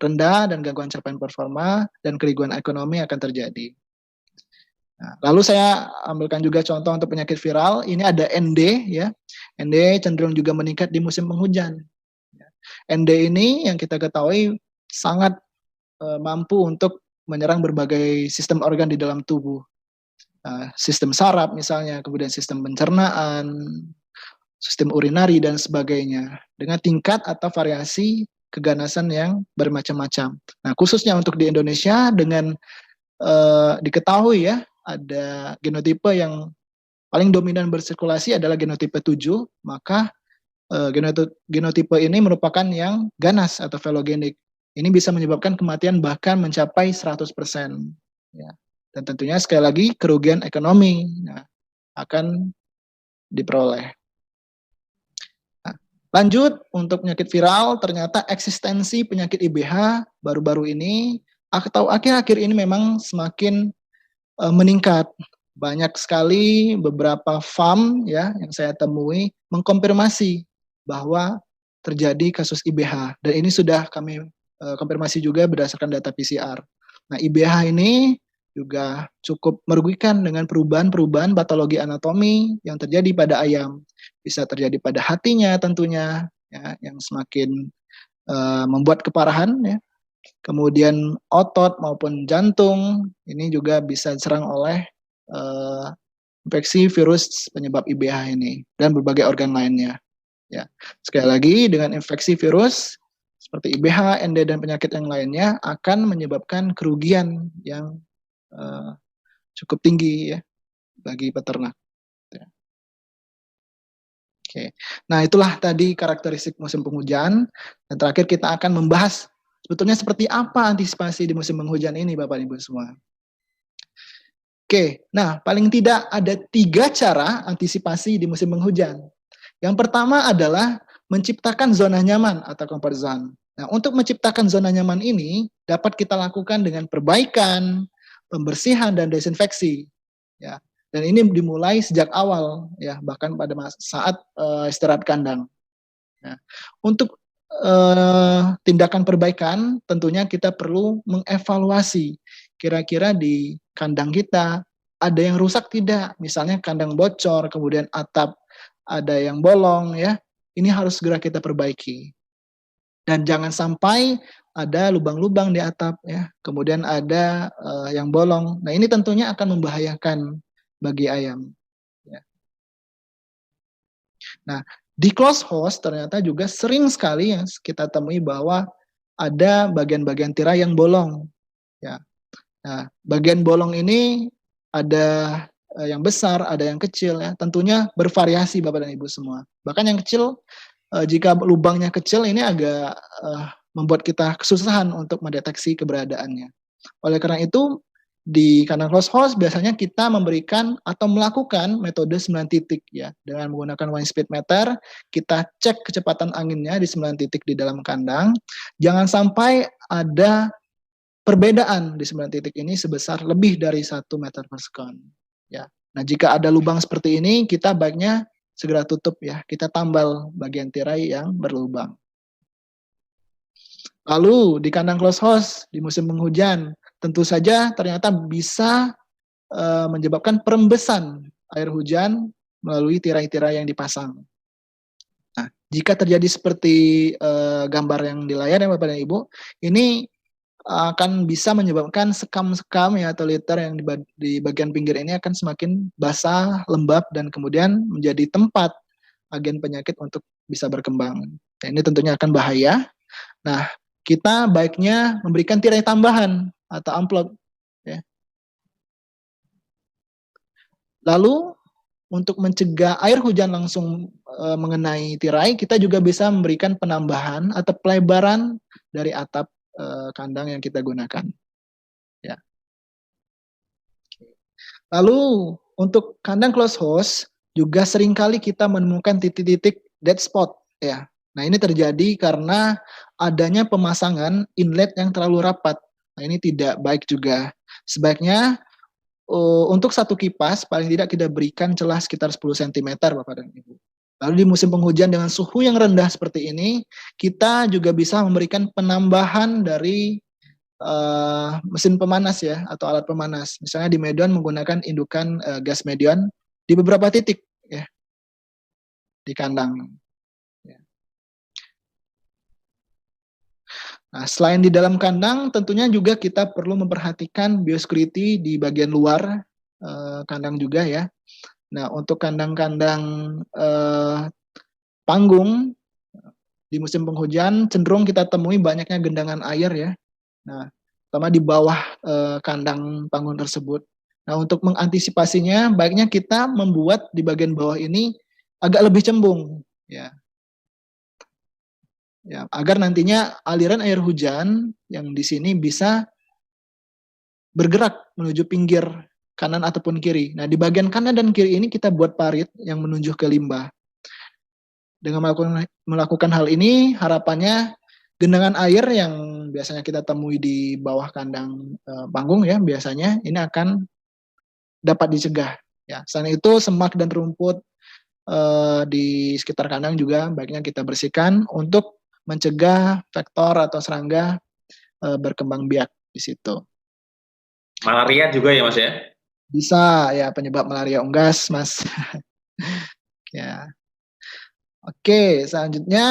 [SPEAKER 2] rendah dan gangguan capaian performa dan kerugian ekonomi akan terjadi. Nah, lalu saya ambilkan juga contoh untuk penyakit viral. Ini ada ND ya. ND cenderung juga meningkat di musim penghujan. ND ini yang kita ketahui sangat mampu untuk menyerang berbagai sistem organ di dalam tubuh. Sistem saraf misalnya, kemudian sistem pencernaan, sistem urinari dan sebagainya. Dengan tingkat atau variasi keganasan yang bermacam-macam. Nah, khususnya untuk di Indonesia dengan diketahui ya, ada genotipe yang paling dominan bersirkulasi adalah genotipe 7, maka genotipe ini merupakan yang ganas atau velogenik. Ini bisa menyebabkan kematian bahkan mencapai 100%. Ya. Dan tentunya sekali lagi kerugian ekonomi akan diperoleh. Nah, lanjut untuk penyakit viral, ternyata eksistensi penyakit IBH baru-baru ini atau akhir-akhir ini memang semakin meningkat. Banyak sekali beberapa farm ya yang saya temui mengkonfirmasi bahwa terjadi kasus IBH dan ini sudah kami konfirmasi juga berdasarkan data PCR. Nah, IBH ini juga cukup merugikan dengan perubahan-perubahan patologi anatomi yang terjadi pada ayam. Bisa terjadi pada hatinya tentunya ya, yang semakin membuat keparahan ya. Kemudian otot maupun jantung ini juga bisa diserang oleh infeksi virus penyebab IBH ini dan berbagai organ lainnya. Ya, sekali lagi dengan infeksi virus seperti IBH, ND dan penyakit yang lainnya akan menyebabkan kerugian yang cukup tinggi ya bagi peternak. Ya. Oke, nah itulah tadi karakteristik musim penghujan. Dan terakhir kita akan membahas sebetulnya seperti apa antisipasi di musim penghujan ini, Bapak Ibu semua. Oke, nah paling tidak ada 3 cara antisipasi di musim penghujan. Yang pertama adalah menciptakan zona nyaman atau comfort zone. Nah, untuk menciptakan zona nyaman ini dapat kita lakukan dengan perbaikan, pembersihan dan desinfeksi. Ya, dan ini dimulai sejak awal, ya bahkan pada saat istirahat kandang. Nah, untuk tindakan perbaikan, tentunya kita perlu mengevaluasi kira-kira di kandang kita ada yang rusak tidak, misalnya kandang bocor, kemudian atap ada yang bolong, ya ini harus segera kita perbaiki. Dan jangan sampai ada lubang-lubang di atap, ya kemudian ada yang bolong. Nah ini tentunya akan membahayakan bagi ayam. Ya. Nah, di closed house ternyata juga sering sekali yang kita temui bahwa ada bagian-bagian tirai yang bolong. Ya. Nah, bagian bolong ini ada yang besar, ada yang kecil ya. Tentunya bervariasi Bapak dan Ibu semua. Bahkan yang kecil jika lubangnya kecil ini agak membuat kita kesusahan untuk mendeteksi keberadaannya. Oleh karena itu di kandang closed house biasanya kita memberikan atau melakukan metode 9 titik ya. Dengan menggunakan wind speed meter, kita cek kecepatan anginnya di 9 titik di dalam kandang. Jangan sampai ada perbedaan di 9 titik ini sebesar lebih dari 1 meter per second. Ya. Nah, jika ada lubang seperti ini, kita baiknya segera tutup ya. Kita tambal bagian tirai yang berlubang. Lalu di kandang closed house di musim penghujan, tentu saja ternyata bisa menyebabkan perembesan air hujan melalui tirai-tirai yang dipasang. Nah, jika terjadi seperti gambar yang di layar ya Bapak dan Ibu, ini akan bisa menyebabkan sekam-sekam ya atau liter yang di bagian pinggir ini akan semakin basah, lembab dan kemudian menjadi tempat agen penyakit untuk bisa berkembang. Nah, ini tentunya akan bahaya. Nah, kita baiknya memberikan tirai tambahan atau amplop. Ya. Lalu untuk mencegah air hujan langsung mengenai tirai, kita juga bisa memberikan penambahan atau pelebaran dari atap kandang yang kita gunakan. Ya. Lalu untuk kandang closed house juga seringkali kita menemukan titik-titik dead spot. Ya. Nah ini terjadi karena adanya pemasangan inlet yang terlalu rapat. Nah ini tidak baik juga. Sebaiknya untuk satu kipas paling tidak kita berikan celah sekitar 10 cm Bapak dan Ibu. Lalu di musim penghujan dengan suhu yang rendah seperti ini, kita juga bisa memberikan penambahan dari mesin pemanas ya, atau alat pemanas. Misalnya di Medan menggunakan indukan gas Medan di beberapa titik ya di kandang. Nah, selain di dalam kandang, tentunya juga kita perlu memperhatikan biosecurity di bagian luar kandang juga ya. Nah, untuk kandang-kandang panggung di musim penghujan cenderung kita temui banyaknya gendangan air ya. Nah, terutama di bawah kandang panggung tersebut. Nah, untuk mengantisipasinya, baiknya kita membuat di bagian bawah ini agak lebih cembung ya. Ya, agar nantinya aliran air hujan yang di sini bisa bergerak menuju pinggir kanan ataupun kiri. Nah, di bagian kanan dan kiri ini kita buat parit yang menuju ke limbah. Dengan melakukan hal ini, harapannya genangan air yang biasanya kita temui di bawah kandang panggung ya, biasanya ini akan dapat dicegah. Ya, selain itu semak dan rumput di sekitar kandang juga baiknya kita bersihkan untuk mencegah vektor atau serangga berkembang biak di situ.
[SPEAKER 1] Malaria juga ya Mas ya?
[SPEAKER 2] Bisa ya, penyebab malaria unggas Mas. Ya. Oke, selanjutnya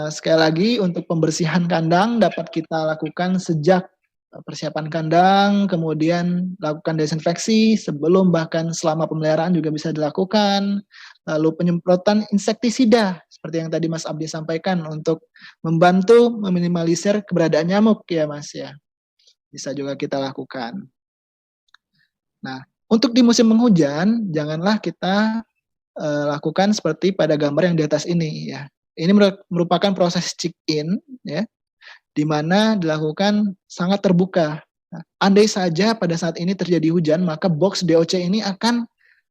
[SPEAKER 2] sekali lagi untuk pembersihan kandang dapat kita lakukan sejak persiapan kandang, kemudian lakukan desinfeksi sebelum bahkan selama pemeliharaan juga bisa dilakukan. Lalu penyemprotan insektisida seperti yang tadi Mas Abdi sampaikan untuk membantu meminimalisir keberadaan nyamuk ya Mas ya. Bisa juga kita lakukan. Nah, untuk di musim penghujan janganlah kita lakukan seperti pada gambar yang di atas ini ya. Ini merupakan proses check-in ya, di mana dilakukan sangat terbuka. Nah, andai saja pada saat ini terjadi hujan, maka box DOC ini akan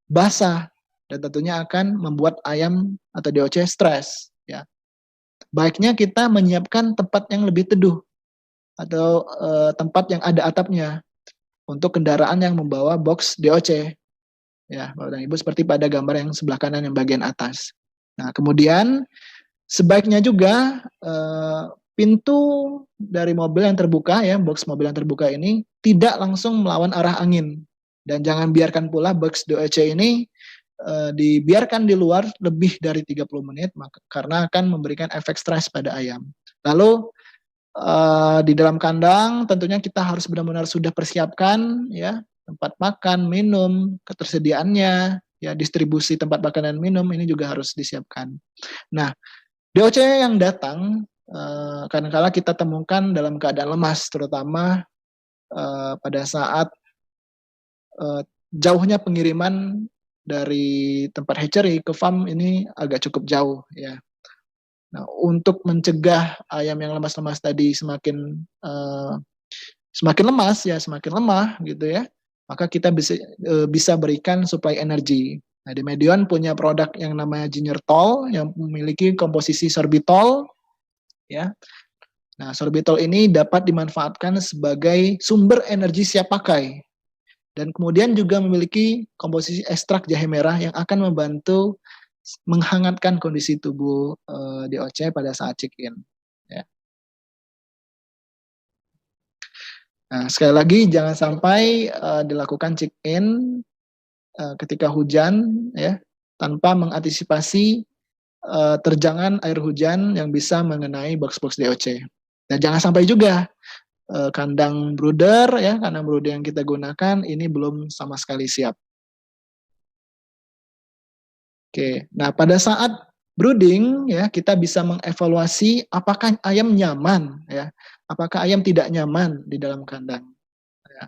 [SPEAKER 2] basah dan tentunya akan membuat ayam atau DOC stres ya. Baiknya kita menyiapkan tempat yang lebih teduh atau tempat yang ada atapnya untuk kendaraan yang membawa box DOC. Ya, Bapak dan Ibu, seperti pada gambar yang sebelah kanan yang bagian atas. Nah, kemudian sebaiknya juga pintu dari mobil yang terbuka ya, box mobil yang terbuka ini tidak langsung melawan arah angin. Dan jangan biarkan pula box DOC ini dibiarkan di luar lebih dari 30 menit karena akan memberikan efek stres pada ayam. Lalu di dalam kandang tentunya kita harus benar-benar sudah persiapkan ya, tempat makan, minum, ketersediaannya, ya distribusi tempat makan dan minum ini juga harus disiapkan. Nah, DOC yang datang kadang-kala kita temukan dalam keadaan lemas, terutama pada saat jauhnya pengiriman dari tempat hatchery ke farm ini agak cukup jauh ya. Nah, untuk mencegah ayam yang lemas-lemas tadi semakin lemas ya, semakin lemah gitu ya, maka kita bisa berikan suplai energi. Nah, di Medion punya produk yang namanya Gingertol yang memiliki komposisi sorbitol ya. Nah, sorbitol ini dapat dimanfaatkan sebagai sumber energi siap pakai dan kemudian juga memiliki komposisi ekstrak jahe merah yang akan membantu menghangatkan kondisi tubuh DOC pada saat check-in ya. Nah, sekali lagi jangan sampai dilakukan check-in ketika hujan ya, tanpa mengantisipasi terjangan air hujan yang bisa mengenai box-box DOC. Dan jangan sampai juga kandang brooder ya, kandang brooder yang kita gunakan ini belum sama sekali siap. Oke, nah pada saat brooding ya kita bisa mengevaluasi apakah ayam nyaman ya, apakah ayam tidak nyaman di dalam kandang. Ya.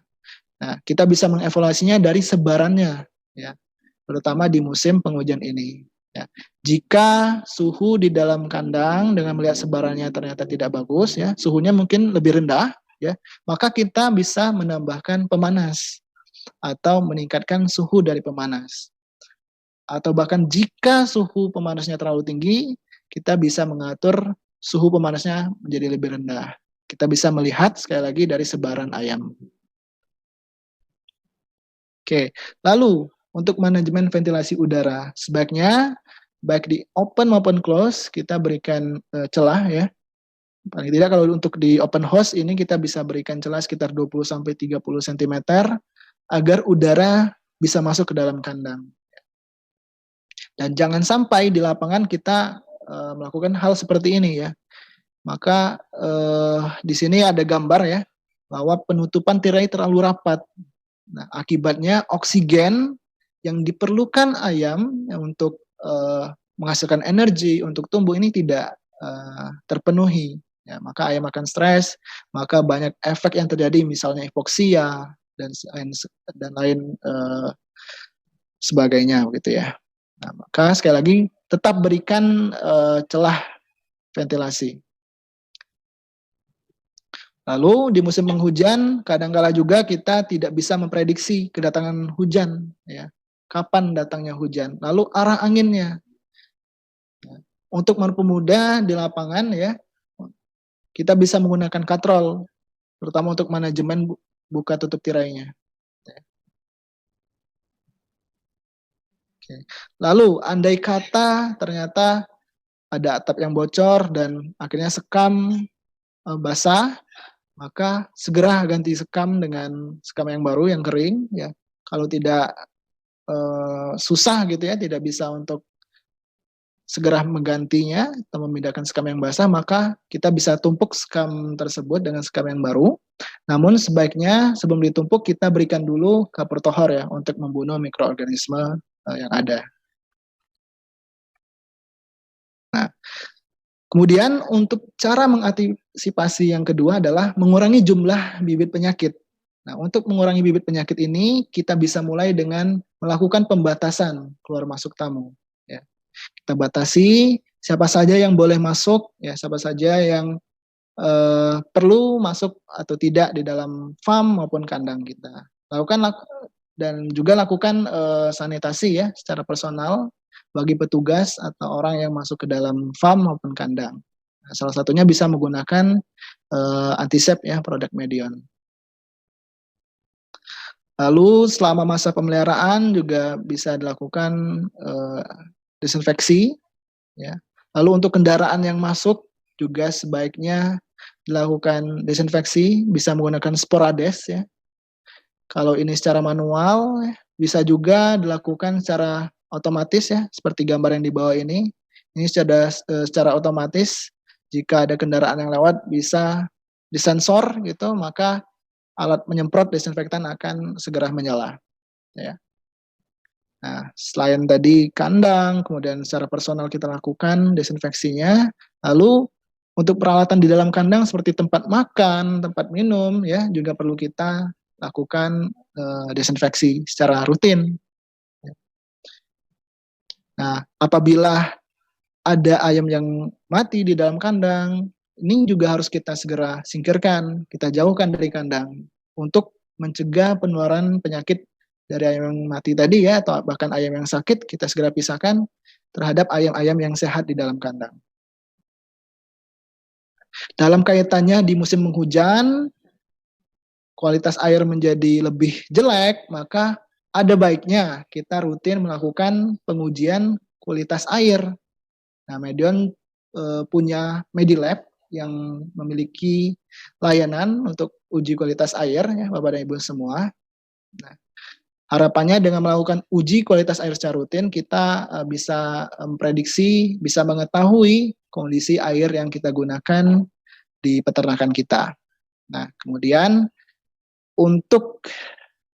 [SPEAKER 2] Nah kita bisa mengevaluasinya dari sebarannya ya, terutama di musim penghujan ini. Ya. Jika suhu di dalam kandang dengan melihat sebarannya ternyata tidak bagus ya, suhunya mungkin lebih rendah ya, maka kita bisa menambahkan pemanas atau meningkatkan suhu dari pemanas. Atau bahkan jika suhu pemanasnya terlalu tinggi, kita bisa mengatur suhu pemanasnya menjadi lebih rendah. Kita bisa melihat sekali lagi dari sebaran ayam. Oke, lalu untuk manajemen ventilasi udara, sebaiknya baik di open maupun close kita berikan celah ya. Paling tidak kalau untuk di open host ini kita bisa berikan celah sekitar 20 sampai 30 cm agar udara bisa masuk ke dalam kandang. Dan jangan sampai di lapangan kita melakukan hal seperti ini ya. Maka di sini ada gambar ya bahwa penutupan tirai terlalu rapat. Nah, akibatnya oksigen yang diperlukan ayam ya, untuk menghasilkan energi untuk tumbuh ini tidak terpenuhi. Ya, maka ayam akan stres, maka banyak efek yang terjadi, misalnya hipoksia dan lain sebagainya, begitu ya. Nah, maka sekali lagi tetap berikan celah ventilasi. Lalu di musim penghujan, kadang-kala juga kita tidak bisa memprediksi kedatangan hujan, ya. Kapan datangnya hujan, lalu arah anginnya. Untuk mempermudah di lapangan, ya, kita bisa menggunakan katrol, terutama untuk manajemen buka tutup tirainya. Oke. Lalu, andai kata ternyata ada atap yang bocor dan akhirnya sekam basah, maka segera ganti sekam dengan sekam yang baru, yang kering. Ya, kalau tidak susah gitu ya, tidak bisa untuk segera menggantinya atau memindahkan sekam yang basah, maka kita bisa tumpuk sekam tersebut dengan sekam yang baru. Namun sebaiknya sebelum ditumpuk kita berikan dulu kapur tohor ya untuk membunuh mikroorganisme yang ada. Nah, kemudian untuk cara mengantisipasi yang kedua adalah mengurangi jumlah bibit penyakit. Nah, untuk mengurangi bibit penyakit ini kita bisa mulai dengan melakukan pembatasan keluar masuk tamu. Ya. Kita batasi siapa saja yang boleh masuk, ya siapa saja yang perlu masuk atau tidak di dalam farm maupun kandang kita. Dan juga lakukan sanitasi ya secara personal bagi petugas atau orang yang masuk ke dalam farm maupun kandang. Nah, salah satunya bisa menggunakan antisep ya, produk Medion. Lalu selama masa pemeliharaan juga bisa dilakukan disinfeksi. Ya. Lalu untuk kendaraan yang masuk juga sebaiknya dilakukan disinfeksi, bisa menggunakan sporades ya. Kalau ini secara manual, bisa juga dilakukan secara otomatis ya, seperti gambar yang di bawah ini. Ini secara otomatis, jika ada kendaraan yang lewat bisa disensor gitu, maka alat menyemprot desinfektan akan segera menyala. Ya. Nah, selain tadi kandang, kemudian secara personal kita lakukan desinfeksinya, lalu untuk peralatan di dalam kandang seperti tempat makan, tempat minum, ya juga perlu kita lakukan desinfeksi secara rutin. Nah, apabila ada ayam yang mati di dalam kandang, ini juga harus kita segera singkirkan, kita jauhkan dari kandang untuk mencegah penularan penyakit dari ayam yang mati tadi ya, atau bahkan ayam yang sakit, kita segera pisahkan terhadap ayam-ayam yang sehat di dalam kandang. Dalam kaitannya di musim penghujan, kualitas air menjadi lebih jelek, maka ada baiknya kita rutin melakukan pengujian kualitas air. Nah, Medion punya Medilab yang memiliki layanan untuk uji kualitas air, ya, Bapak dan Ibu semua. Nah, harapannya dengan melakukan uji kualitas air secara rutin, kita bisa memprediksi, bisa mengetahui kondisi air yang kita gunakan di peternakan kita. Nah, kemudian untuk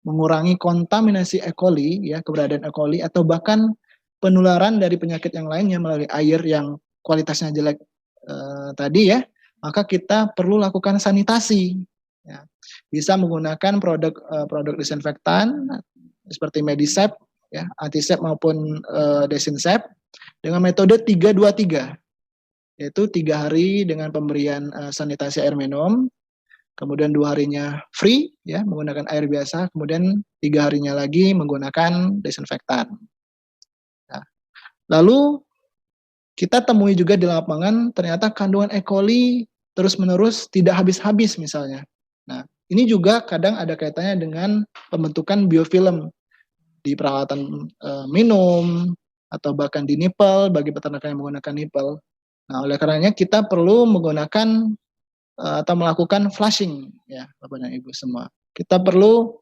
[SPEAKER 2] mengurangi kontaminasi E. coli, ya, keberadaan E. coli, atau bahkan penularan dari penyakit yang lainnya melalui air yang kualitasnya jelek tadi ya, maka kita perlu lakukan sanitasi. Ya. Bisa menggunakan produk disinfektan seperti Medisep, ya, Antisep maupun Desinsep dengan metode 3-2-3, yaitu 3 hari dengan pemberian sanitasi air minum, kemudian 2 harinya free, ya, menggunakan air biasa, kemudian 3 harinya lagi menggunakan desinfektan. Nah, lalu kita temui juga di lapangan ternyata kandungan E. coli terus-menerus tidak habis-habis misalnya. Nah, ini juga kadang ada kaitannya dengan pembentukan biofilm di peralatan minum atau bahkan di nipple bagi peternakan yang menggunakan nipple. Nah, oleh karenanya kita perlu menggunakan atau melakukan flushing, ya Bapak dan Ibu semua. Kita perlu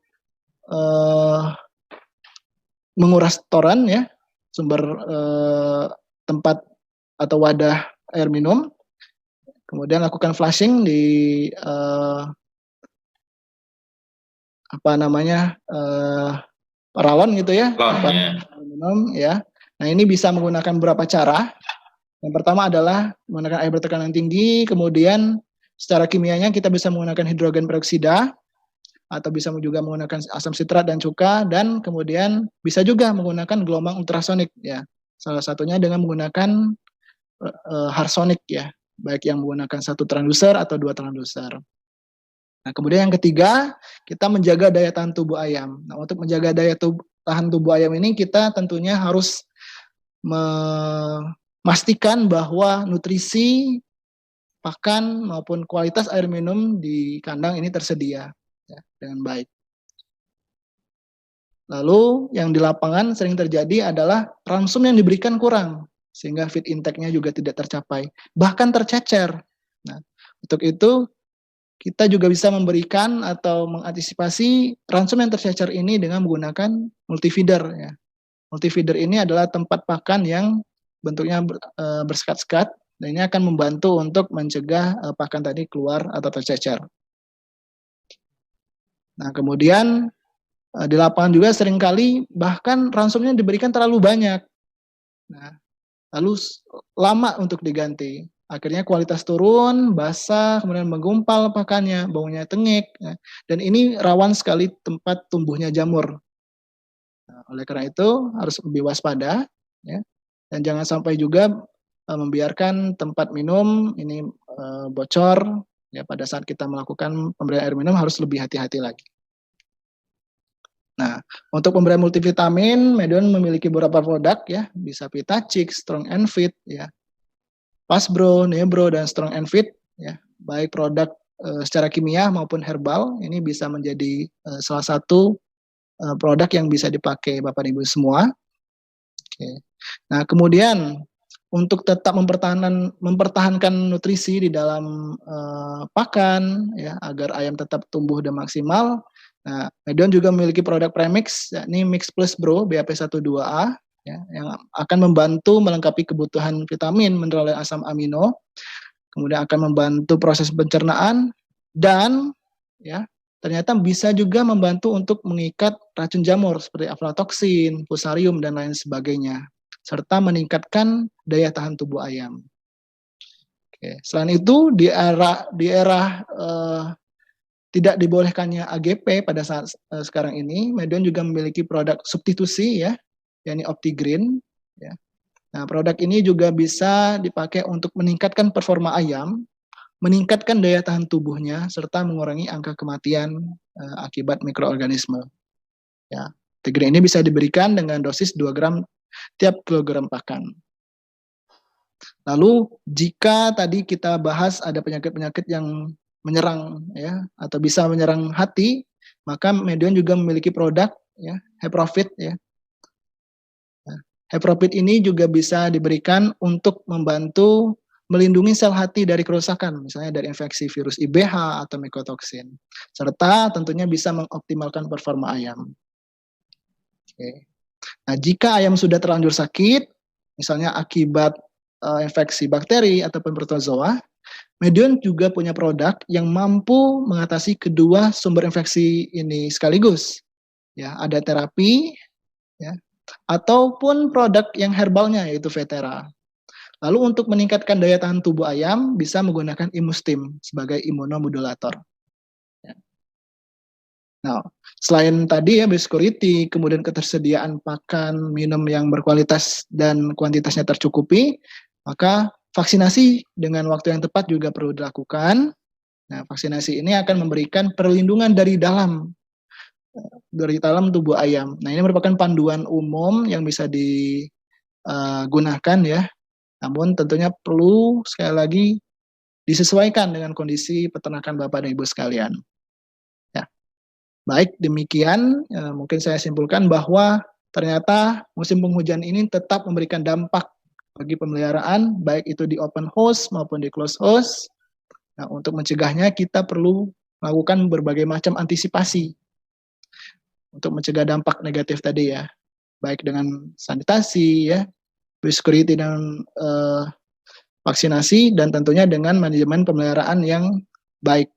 [SPEAKER 2] menguras toran, ya, sumber tempat atau wadah air minum, kemudian lakukan flushing di paralon gitu ya, tempat air minum, ya. Nah, ini bisa menggunakan beberapa cara. Yang pertama adalah menggunakan air bertekanan tinggi, kemudian secara kimianya kita bisa menggunakan hidrogen peroksida, atau bisa juga menggunakan asam sitrat dan cuka, dan kemudian bisa juga menggunakan gelombang ultrasonik, ya. Salah satunya dengan menggunakan harsonik, ya, baik yang menggunakan 1 transducer atau 2 transducer. Nah, kemudian yang ketiga, kita menjaga daya tahan tubuh ayam. Nah, untuk menjaga daya tahan tubuh ayam ini kita tentunya harus memastikan bahwa nutrisi, pakan maupun kualitas air minum di kandang ini tersedia, ya, dengan baik. Lalu yang di lapangan sering terjadi adalah ransum yang diberikan kurang, sehingga feed intake-nya juga tidak tercapai, bahkan tercecer. Nah, untuk itu kita juga bisa memberikan atau mengantisipasi ransum yang tercecer ini dengan menggunakan multifeeder, ya. Multifeeder ini adalah tempat pakan yang bentuknya bersekat-sekat, dan ini akan membantu untuk mencegah pakan tadi keluar atau tercecer. Nah, kemudian di lapangan juga seringkali bahkan ransumnya diberikan terlalu banyak. Nah, lalu lama untuk diganti. Akhirnya kualitas turun, basah, kemudian menggumpal pakannya, baunya tengik, ya. Dan ini rawan sekali tempat tumbuhnya jamur. Nah, oleh karena itu harus lebih waspada, ya. Dan jangan sampai juga membiarkan tempat minum ini bocor, ya. Pada saat kita melakukan pemberian air minum harus lebih hati-hati lagi. Nah, untuk pemberian multivitamin, Medion memiliki beberapa produk, ya, bisa Vitachix, Strong and Fit, ya, Pasbro, Nebro, dan Strong and Fit, ya, baik produk secara kimia maupun herbal, ini bisa menjadi salah satu produk yang bisa dipakai Bapak Ibu semua. Oke. Nah, kemudian untuk tetap mempertahankan nutrisi di dalam pakan, ya, agar ayam tetap tumbuh dan maksimal. Nah, Medion juga memiliki produk premix, yakni Mix Plus Bro BAP12A, ya, yang akan membantu melengkapi kebutuhan vitamin, mineral, dan asam amino, kemudian akan membantu proses pencernaan, dan, ya, ternyata bisa juga membantu untuk mengikat racun jamur seperti aflatoksin, fusarium, dan lain sebagainya, serta meningkatkan daya tahan tubuh ayam. Oke. Selain itu, di era tidak dibolehkannya AGP pada saat sekarang ini, Medion juga memiliki produk substitusi, ya, yakni OptiGreen, ya. Nah, produk ini juga bisa dipakai untuk meningkatkan performa ayam, meningkatkan daya tahan tubuhnya, serta mengurangi angka kematian akibat mikroorganisme. Ya, OptiGreen ini bisa diberikan dengan dosis 2 gram tiap kilogram pakan. Lalu, jika tadi kita bahas ada penyakit-penyakit yang menyerang, ya, atau bisa menyerang hati, maka Medion juga memiliki produk, ya, Heprofit, ya. Heprofit ini juga bisa diberikan untuk membantu melindungi sel hati dari kerusakan, misalnya dari infeksi virus IBH atau mikotoksin, serta tentunya bisa mengoptimalkan performa ayam. Oke. Nah, jika ayam sudah terlanjur sakit, misalnya akibat infeksi bakteri ataupun protozoa, Medion juga punya produk yang mampu mengatasi kedua sumber infeksi ini sekaligus. Ya, ada terapi, ya, ataupun produk yang herbalnya yaitu Vetera. Lalu untuk meningkatkan daya tahan tubuh ayam bisa menggunakan Imustim sebagai imunomodulator. Ya. Nah, selain tadi, ya, biosecurity, kemudian ketersediaan pakan, minum yang berkualitas dan kuantitasnya tercukupi, maka vaksinasi dengan waktu yang tepat juga perlu dilakukan. Nah, vaksinasi ini akan memberikan perlindungan dari dalam tubuh ayam. Nah, ini merupakan panduan umum yang bisa digunakan, ya. Namun tentunya perlu sekali lagi disesuaikan dengan kondisi peternakan Bapak dan Ibu sekalian. Ya. Baik, demikian mungkin saya simpulkan bahwa ternyata musim penghujan ini tetap memberikan dampak bagi pemeliharaan, baik itu di open house maupun di closed house. Nah, untuk mencegahnya kita perlu melakukan berbagai macam antisipasi untuk mencegah dampak negatif tadi ya, baik dengan sanitasi ya, biosecurity dan vaksinasi, dan tentunya dengan manajemen pemeliharaan yang baik.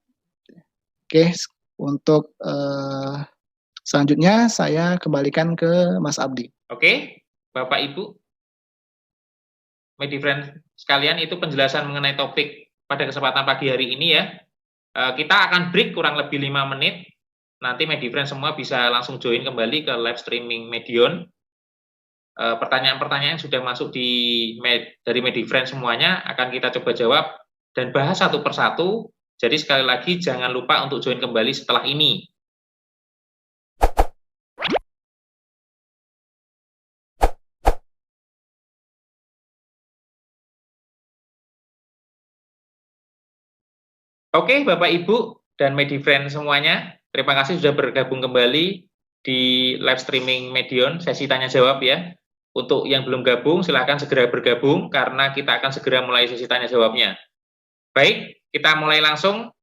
[SPEAKER 2] Oke, untuk selanjutnya saya kembalikan ke Mas Abdi.
[SPEAKER 1] Oke, Bapak Ibu, Medifriend sekalian, itu penjelasan mengenai topik pada kesempatan pagi hari ini ya. Kita akan break kurang lebih 5 menit. Nanti Medifriend semua bisa langsung join kembali ke live streaming Medion. Pertanyaan-pertanyaan yang sudah masuk dari Medifriend semuanya akan kita coba jawab dan bahas satu persatu. Jadi sekali lagi jangan lupa untuk join kembali setelah ini. Oke, Bapak Ibu dan Medifriend semuanya, terima kasih sudah bergabung kembali di live streaming Medion, sesi tanya jawab ya. Untuk yang belum gabung, silahkan segera bergabung karena kita akan segera mulai sesi tanya jawabnya. Baik, kita mulai langsung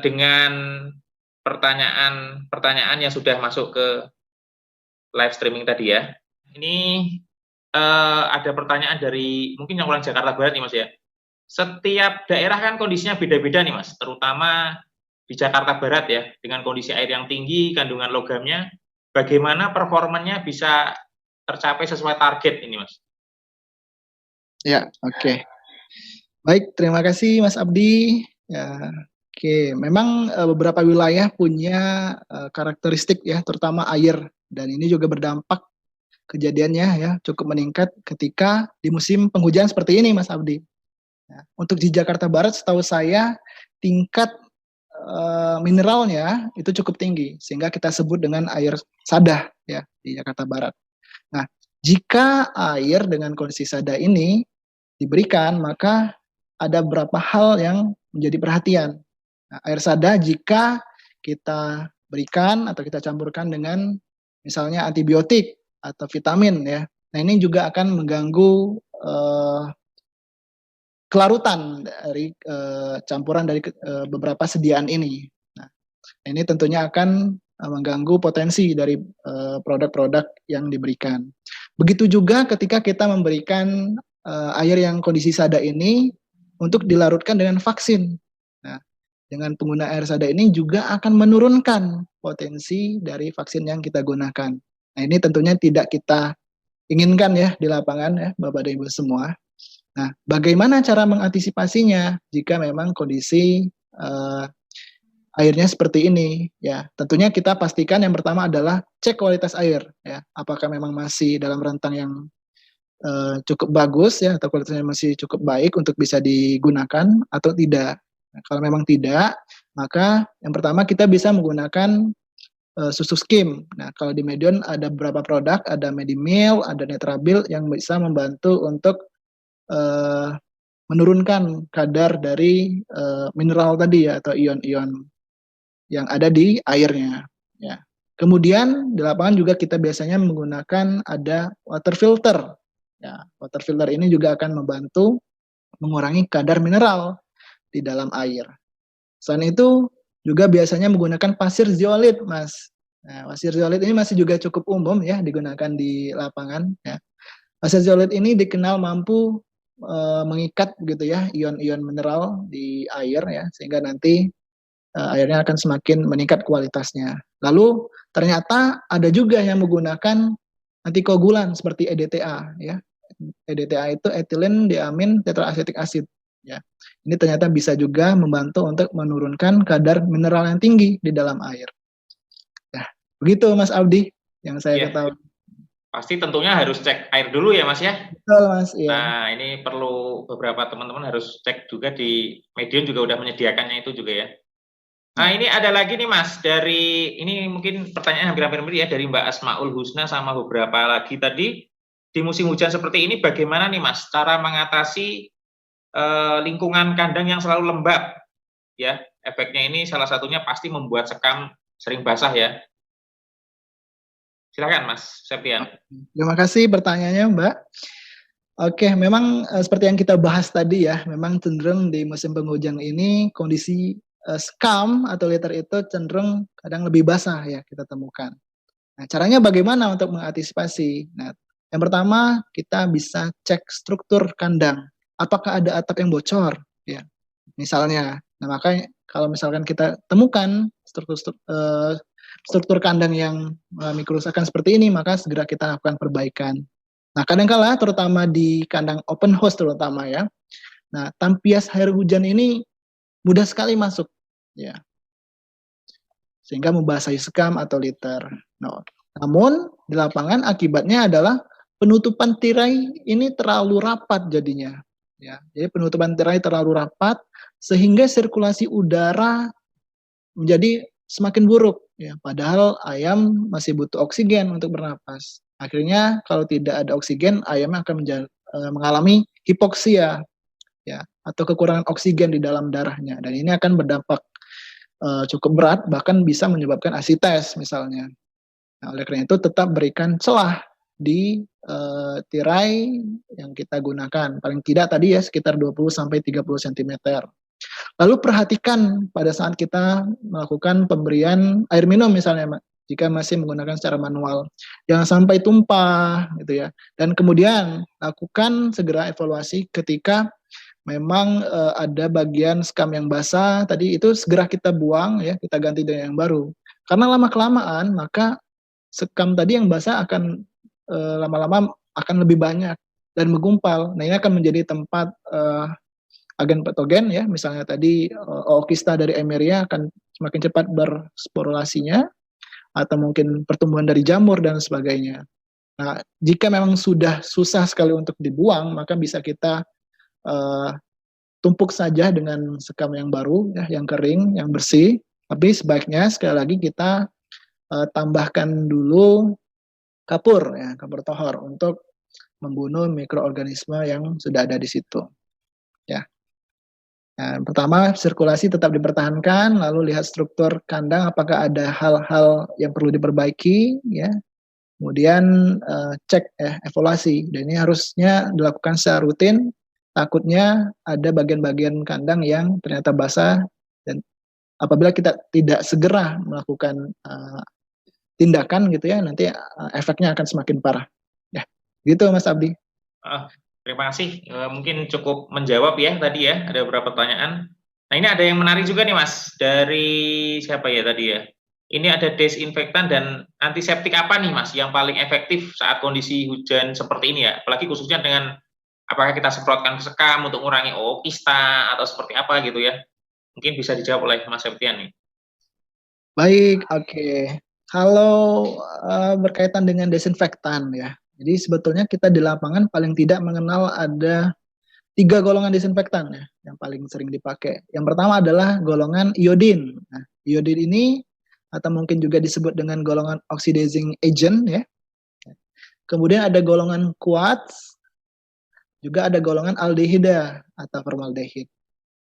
[SPEAKER 1] dengan pertanyaan yang sudah masuk ke live streaming tadi ya. Ini ada pertanyaan dari mungkin yang orang Jakarta Barat nih Mas ya. Setiap daerah kan kondisinya beda-beda nih Mas, terutama di Jakarta Barat ya, dengan kondisi air yang tinggi, kandungan logamnya, bagaimana performanya bisa tercapai sesuai target ini Mas?
[SPEAKER 2] Ya, oke. Baik, terima kasih Mas Abdi. Ya, oke, memang beberapa wilayah punya karakteristik ya, terutama air, dan ini juga berdampak kejadiannya ya cukup meningkat ketika di musim penghujan seperti ini Mas Abdi. Ya, untuk di Jakarta Barat setahu saya tingkat mineralnya itu cukup tinggi sehingga kita sebut dengan air sada ya di Jakarta Barat. Nah, jika air dengan kondisi sada ini diberikan, maka ada beberapa hal yang menjadi perhatian. Nah, air sada jika kita berikan atau kita campurkan dengan misalnya antibiotik atau vitamin ya. Nah, ini juga akan mengganggu kelarutan dari campuran dari beberapa sediaan ini. Nah, ini tentunya akan mengganggu potensi dari produk-produk yang diberikan. Begitu juga ketika kita memberikan air yang kondisi sada ini untuk dilarutkan dengan vaksin. Nah, dengan pengguna air sada ini juga akan menurunkan potensi dari vaksin yang kita gunakan. Nah, ini tentunya tidak kita inginkan ya di lapangan ya, Bapak dan Ibu semua. Nah, bagaimana cara mengantisipasinya jika memang kondisi airnya seperti ini? Ya, tentunya kita pastikan yang pertama adalah cek kualitas air. Ya, apakah memang masih dalam rentang yang cukup bagus ya, atau kualitasnya masih cukup baik untuk bisa digunakan atau tidak. Nah, kalau memang tidak, maka yang pertama kita bisa menggunakan susu skim. Nah, kalau di Medion ada beberapa produk, ada Medimil, ada Netrabil yang bisa membantu untuk menurunkan kadar dari mineral tadi ya, atau ion-ion yang ada di airnya. Ya. Kemudian di lapangan juga kita biasanya menggunakan ada water filter. Ya, water filter ini juga akan membantu mengurangi kadar mineral di dalam air. Selain itu juga biasanya menggunakan pasir zeolit, Mas. Nah, pasir zeolit ini masih juga cukup umum ya digunakan di lapangan. Ya. Pasir zeolit ini dikenal mampu mengikat gitu ya ion-ion mineral di air ya, sehingga nanti airnya akan semakin meningkat kualitasnya. Lalu ternyata ada juga yang menggunakan antikoagulan seperti EDTA ya. EDTA itu etilen diamin tetraasetik asid ya. Ini ternyata bisa juga membantu untuk menurunkan kadar mineral yang tinggi di dalam air. Nah, begitu Mas Abdi yang saya ketahui.
[SPEAKER 1] Pasti tentunya harus cek air dulu ya Mas ya.
[SPEAKER 2] Betul Mas, iya.
[SPEAKER 1] Nah, ini perlu beberapa teman-teman harus cek juga di Medion juga udah menyediakannya itu juga ya. Nah, ini ada lagi nih Mas, dari ini mungkin pertanyaan hampir-hampir mirip ya dari Mbak Asmaul Husna sama beberapa lagi tadi. Di musim hujan seperti ini bagaimana nih Mas cara mengatasi lingkungan kandang yang selalu lembab ya? Efeknya ini salah satunya pasti membuat sekam sering basah ya. Silakan Mas Septian.
[SPEAKER 2] Terima kasih pertanyaannya Mbak. Oke, memang seperti yang kita bahas tadi ya, memang cenderung di musim penghujan ini kondisi scum atau litter itu cenderung kadang lebih basah ya kita temukan. Nah, caranya bagaimana untuk mengantisipasi? Nah, yang pertama kita bisa cek struktur kandang. Apakah ada atap yang bocor? Ya, misalnya. Nah, makanya kalau misalkan kita temukan struktur kandang yang mengalami kerusakan seperti ini, maka segera kita lakukan perbaikan. Nah, kadangkala terutama di kandang open house terutama ya. Nah, tampias air hujan ini mudah sekali masuk ya. Sehingga membasahi sekam atau litter. Nah, namun di lapangan akibatnya adalah penutupan tirai ini terlalu rapat jadinya. Ya, jadi penutupan tirai terlalu rapat sehingga sirkulasi udara menjadi semakin buruk. Ya, padahal ayam masih butuh oksigen untuk bernapas. Akhirnya kalau tidak ada oksigen, ayam akan mengalami hipoksia, ya, atau kekurangan oksigen di dalam darahnya. Dan ini akan berdampak cukup berat, bahkan bisa menyebabkan asites misalnya. Nah, oleh karena itu tetap berikan celah di tirai yang kita gunakan. Paling tidak tadi ya sekitar 20-30 cm. Lalu perhatikan pada saat kita melakukan pemberian air minum misalnya, jika masih menggunakan secara manual. Jangan sampai tumpah gitu ya. Dan kemudian lakukan segera evaluasi ketika memang ada bagian skam yang basah, tadi itu segera kita buang ya, kita ganti dengan yang baru. Karena lama-kelamaan maka skam tadi yang basah akan lama-lama akan lebih banyak dan menggumpal. Nah, ini akan menjadi tempat agen patogen ya, misalnya tadi Ookista dari Emeria akan semakin cepat bersporulasinya, atau mungkin pertumbuhan dari jamur dan sebagainya. Nah, jika memang sudah susah sekali untuk dibuang, maka bisa kita tumpuk saja dengan sekam yang baru, ya, yang kering, yang bersih. Tapi sebaiknya sekali lagi kita tambahkan dulu kapur, ya, kapur tohor untuk membunuh mikroorganisme yang sudah ada di situ. Ya. Nah, pertama, sirkulasi tetap dipertahankan, lalu lihat struktur kandang apakah ada hal-hal yang perlu diperbaiki, ya. Kemudian cek evaluasi, dan ini harusnya dilakukan secara rutin. Takutnya ada bagian-bagian kandang yang ternyata basah, dan apabila kita tidak segera melakukan tindakan gitu ya, nanti efeknya akan semakin parah. Ya, gitu Mas Abdi.
[SPEAKER 1] Terima kasih. Mungkin cukup menjawab ya tadi ya, ada beberapa pertanyaan. Nah, ini ada yang menarik juga nih Mas, dari siapa ya tadi ya? Ini ada desinfektan dan antiseptik apa nih Mas yang paling efektif saat kondisi hujan seperti ini ya? Apalagi khususnya dengan apakah kita semprotkan sekam untuk mengurangi ookista atau seperti apa gitu ya? Mungkin bisa dijawab oleh Mas Septian nih.
[SPEAKER 2] Baik, oke. Kalau berkaitan dengan desinfektan ya, jadi sebetulnya kita di lapangan paling tidak mengenal ada 3 golongan desinfektan ya, yang paling sering dipakai. Yang pertama adalah golongan iodin. Nah, iodin ini atau mungkin juga disebut dengan golongan oxidizing agent ya. Kemudian ada golongan quartz, juga ada golongan aldehida atau formaldehid.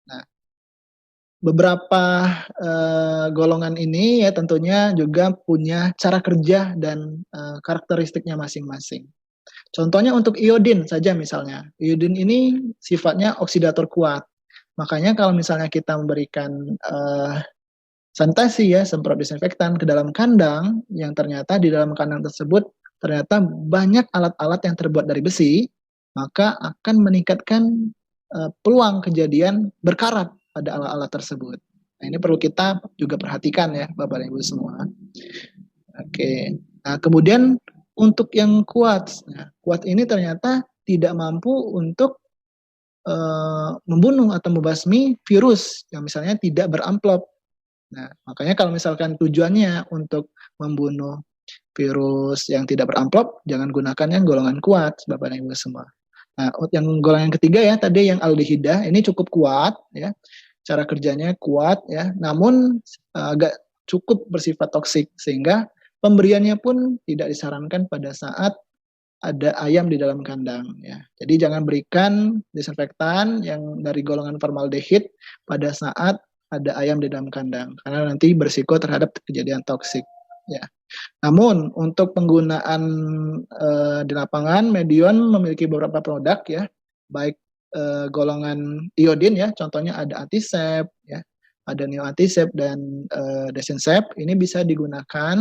[SPEAKER 2] Nah, beberapa golongan ini ya tentunya juga punya cara kerja dan karakteristiknya masing-masing. Contohnya untuk iodin saja misalnya. Iodin ini sifatnya oksidator kuat. Makanya kalau misalnya kita memberikan sanitasi ya, semprot desinfektan ke dalam kandang, yang ternyata di dalam kandang tersebut ternyata banyak alat-alat yang terbuat dari besi, maka akan meningkatkan peluang kejadian berkarat pada alat-alat tersebut. Nah, ini perlu kita juga perhatikan ya, Bapak dan Ibu semua. Oke. Nah, kemudian untuk yang kuat, nah, kuat ini ternyata tidak mampu untuk membunuh atau membasmi virus yang misalnya tidak beramplop. Nah, makanya kalau misalkan tujuannya untuk membunuh virus yang tidak beramplop, jangan gunakan yang golongan kuat, Bapak dan Ibu semua. Nah, yang golongan ketiga ya, tadi yang aldehida, ini cukup kuat ya. Cara kerjanya kuat ya, namun agak cukup bersifat toksik sehingga pemberiannya pun tidak disarankan pada saat ada ayam di dalam kandang ya. Jadi jangan berikan desinfektan yang dari golongan formaldehid pada saat ada ayam di dalam kandang karena nanti berisiko terhadap kejadian toksik. Ya. Namun untuk penggunaan di lapangan, Medion memiliki beberapa produk ya, baik golongan iodin ya, contohnya ada Antisep ya, ada Neo Antisep dan Desinsep. Ini bisa digunakan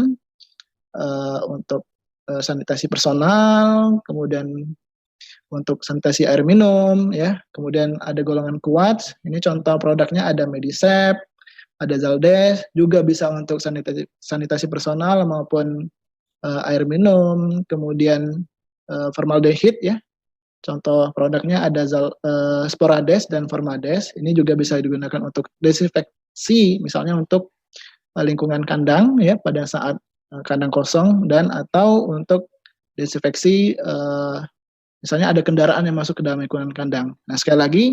[SPEAKER 2] untuk sanitasi personal, kemudian untuk sanitasi air minum ya, kemudian ada golongan Quartz. Ini contoh produknya ada Medisep, ada Zaldes, juga bisa untuk sanitasi personal maupun air minum, kemudian formaldehid ya. Contoh produknya ada Sporades dan Formades. Ini juga bisa digunakan untuk desinfeksi, misalnya untuk lingkungan kandang ya pada saat kandang kosong, dan atau untuk desinfeksi misalnya ada kendaraan yang masuk ke dalam lingkungan kandang. Nah, sekali lagi,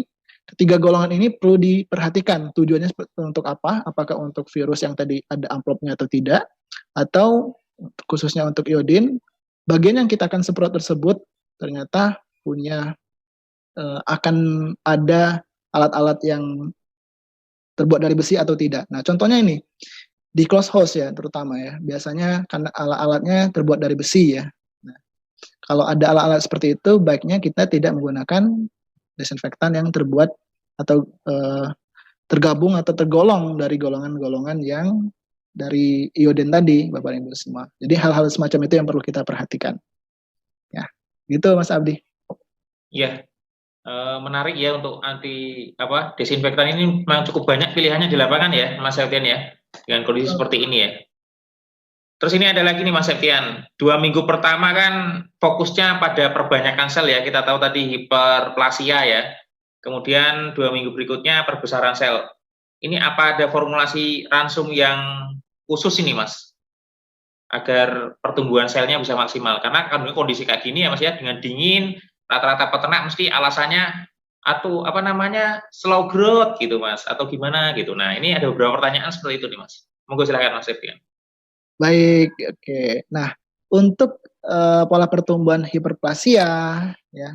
[SPEAKER 2] ketiga golongan ini perlu diperhatikan tujuannya untuk apa, apakah untuk virus yang tadi ada amplopnya atau tidak, atau khususnya untuk iodin, bagian yang kita akan semprot tersebut ternyata punya akan ada alat-alat yang terbuat dari besi atau tidak. Nah, contohnya ini, di close house ya terutama ya, biasanya karena alat-alatnya terbuat dari besi ya. Nah, kalau ada alat-alat seperti itu, baiknya kita tidak menggunakan desinfektan yang terbuat atau tergabung atau tergolong dari golongan-golongan yang dari iodin tadi, Bapak Ibu semua. Jadi hal-hal semacam itu yang perlu kita perhatikan. Ya, gitu Mas Abdi.
[SPEAKER 1] Iya, menarik ya untuk desinfektan ini memang cukup banyak pilihannya di lapangan ya, Mas Septian ya, dengan kondisi seperti ini ya. Terus ini ada lagi nih Mas Septian, 2 minggu pertama kan fokusnya pada perbanyakan sel ya, kita tahu tadi hiperplasia ya. Kemudian 2 minggu berikutnya perbesaran sel. Ini apa ada formulasi ransum yang khusus ini Mas, agar pertumbuhan selnya bisa maksimal? Karena kan kondisi kayak gini ya Mas ya, dengan dingin, rata-rata peternak mesti alasannya slow growth gitu Mas, atau gimana gitu. Nah ini ada beberapa pertanyaan seperti itu nih Mas. Monggo silakan Mas Septian.
[SPEAKER 2] Baik, oke. Nah, untuk pola pertumbuhan hiperplasia, ya,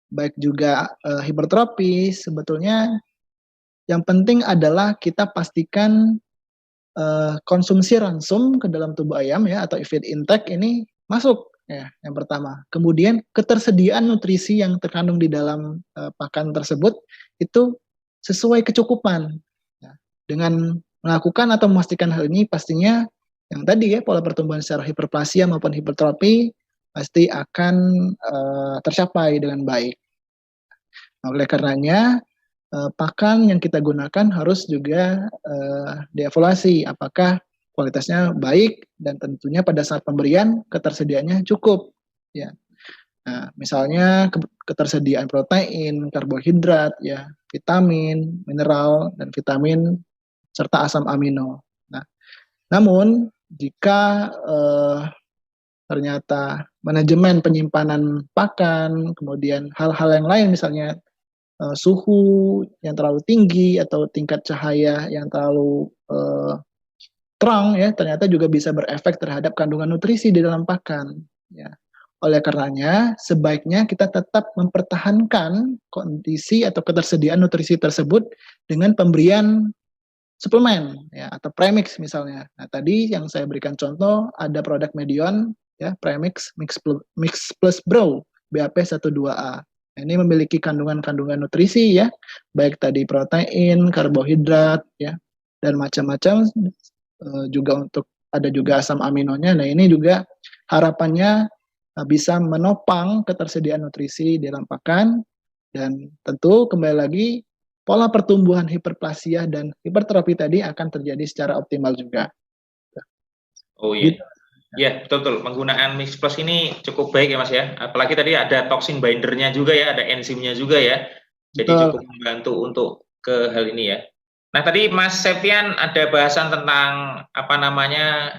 [SPEAKER 2] baik juga hipertrofis, sebetulnya yang penting adalah kita pastikan konsumsi ransum ke dalam tubuh ayam ya atau feed intake ini masuk ya, yang pertama. Kemudian ketersediaan nutrisi yang terkandung di dalam pakan tersebut itu sesuai kecukupan. Ya. Dengan melakukan atau memastikan hal ini, pastinya yang tadi ya, pola pertumbuhan secara hiperplasia maupun hipertrofi pasti akan tercapai dengan baik. Nah, oleh karenanya pakan yang kita gunakan harus juga dievaluasi apakah kualitasnya baik dan tentunya pada saat pemberian ketersediaannya cukup ya. Nah, misalnya ketersediaan protein, karbohidrat ya, vitamin, mineral dan vitamin serta asam amino. Nah, namun jika ternyata manajemen penyimpanan pakan, kemudian hal-hal yang lain misalnya suhu yang terlalu tinggi atau tingkat cahaya yang terlalu terang ya ternyata juga bisa berefek terhadap kandungan nutrisi di dalam pakan ya. Oleh karenanya sebaiknya kita tetap mempertahankan kondisi atau ketersediaan nutrisi tersebut dengan pemberian suplemen ya atau premix misalnya. Nah, tadi yang saya berikan contoh ada produk Medion ya, premix mix plus bro BAP 12A. Ini memiliki kandungan-kandungan nutrisi ya, baik tadi protein, karbohidrat ya, dan macam-macam juga ada juga asam aminonya. Nah, ini juga harapannya bisa menopang ketersediaan nutrisi di dalam pakan dan tentu kembali lagi pola pertumbuhan hiperplasia dan hipertrofi tadi akan terjadi secara optimal juga.
[SPEAKER 1] Oh iya. Gitu. Ya, betul-betul. Penggunaan Mix Plus ini cukup baik ya Mas ya. Apalagi tadi ada toxin bindernya juga ya, ada enzimnya juga ya. Jadi betul. Cukup membantu untuk ke hal ini ya. Nah tadi Mas Septian ada bahasan tentang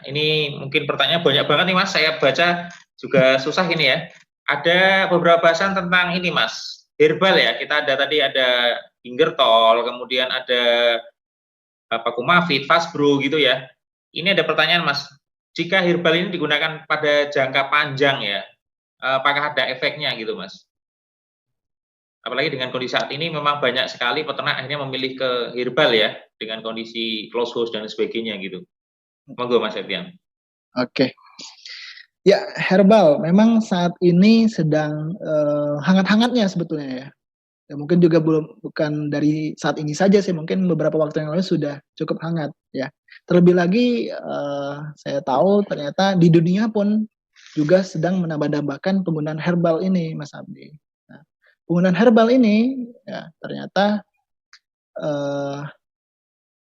[SPEAKER 1] ini mungkin pertanyaan banyak banget nih Mas, saya baca juga susah ini ya. Ada beberapa bahasan tentang ini Mas, herbal ya, kita tadi ada Gingertol, kemudian ada Kumafit, Fastbro gitu ya. Ini ada pertanyaan Mas, jika herbal ini digunakan pada jangka panjang ya, apakah ada efeknya gitu Mas? Apalagi dengan kondisi saat ini memang banyak sekali peternak akhirnya memilih ke herbal ya, dengan kondisi close house dan sebagainya gitu. Monggo Mas Septian.
[SPEAKER 2] Oke. Ya, herbal memang saat ini sedang hangat-hangatnya sebetulnya ya. Ya, mungkin juga bukan dari saat ini saja sih, mungkin beberapa waktu yang lalu sudah cukup hangat ya. Terlebih lagi saya tahu ternyata di dunia pun juga sedang menambah-nambahkan penggunaan herbal ini, Mas Abdi. Nah, penggunaan herbal ini ya ternyata eh,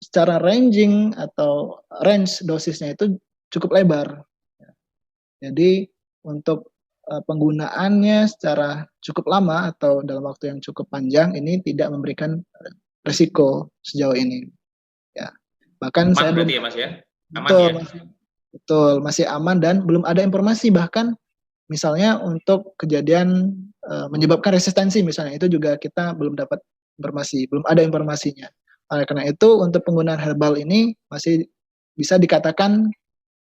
[SPEAKER 2] secara ranging atau range dosisnya itu cukup lebar. Jadi untuk penggunaannya secara cukup lama atau dalam waktu yang cukup panjang ini tidak memberikan risiko sejauh ini. Ya, bahkan
[SPEAKER 1] Aman
[SPEAKER 2] saya belum
[SPEAKER 1] berarti ya Mas ya? Aman
[SPEAKER 2] betul
[SPEAKER 1] ya?
[SPEAKER 2] masih aman dan belum ada informasi bahkan misalnya untuk kejadian menyebabkan resistensi misalnya itu juga kita belum dapat informasi, belum ada informasinya. Oleh karena itu untuk penggunaan herbal ini masih bisa dikatakan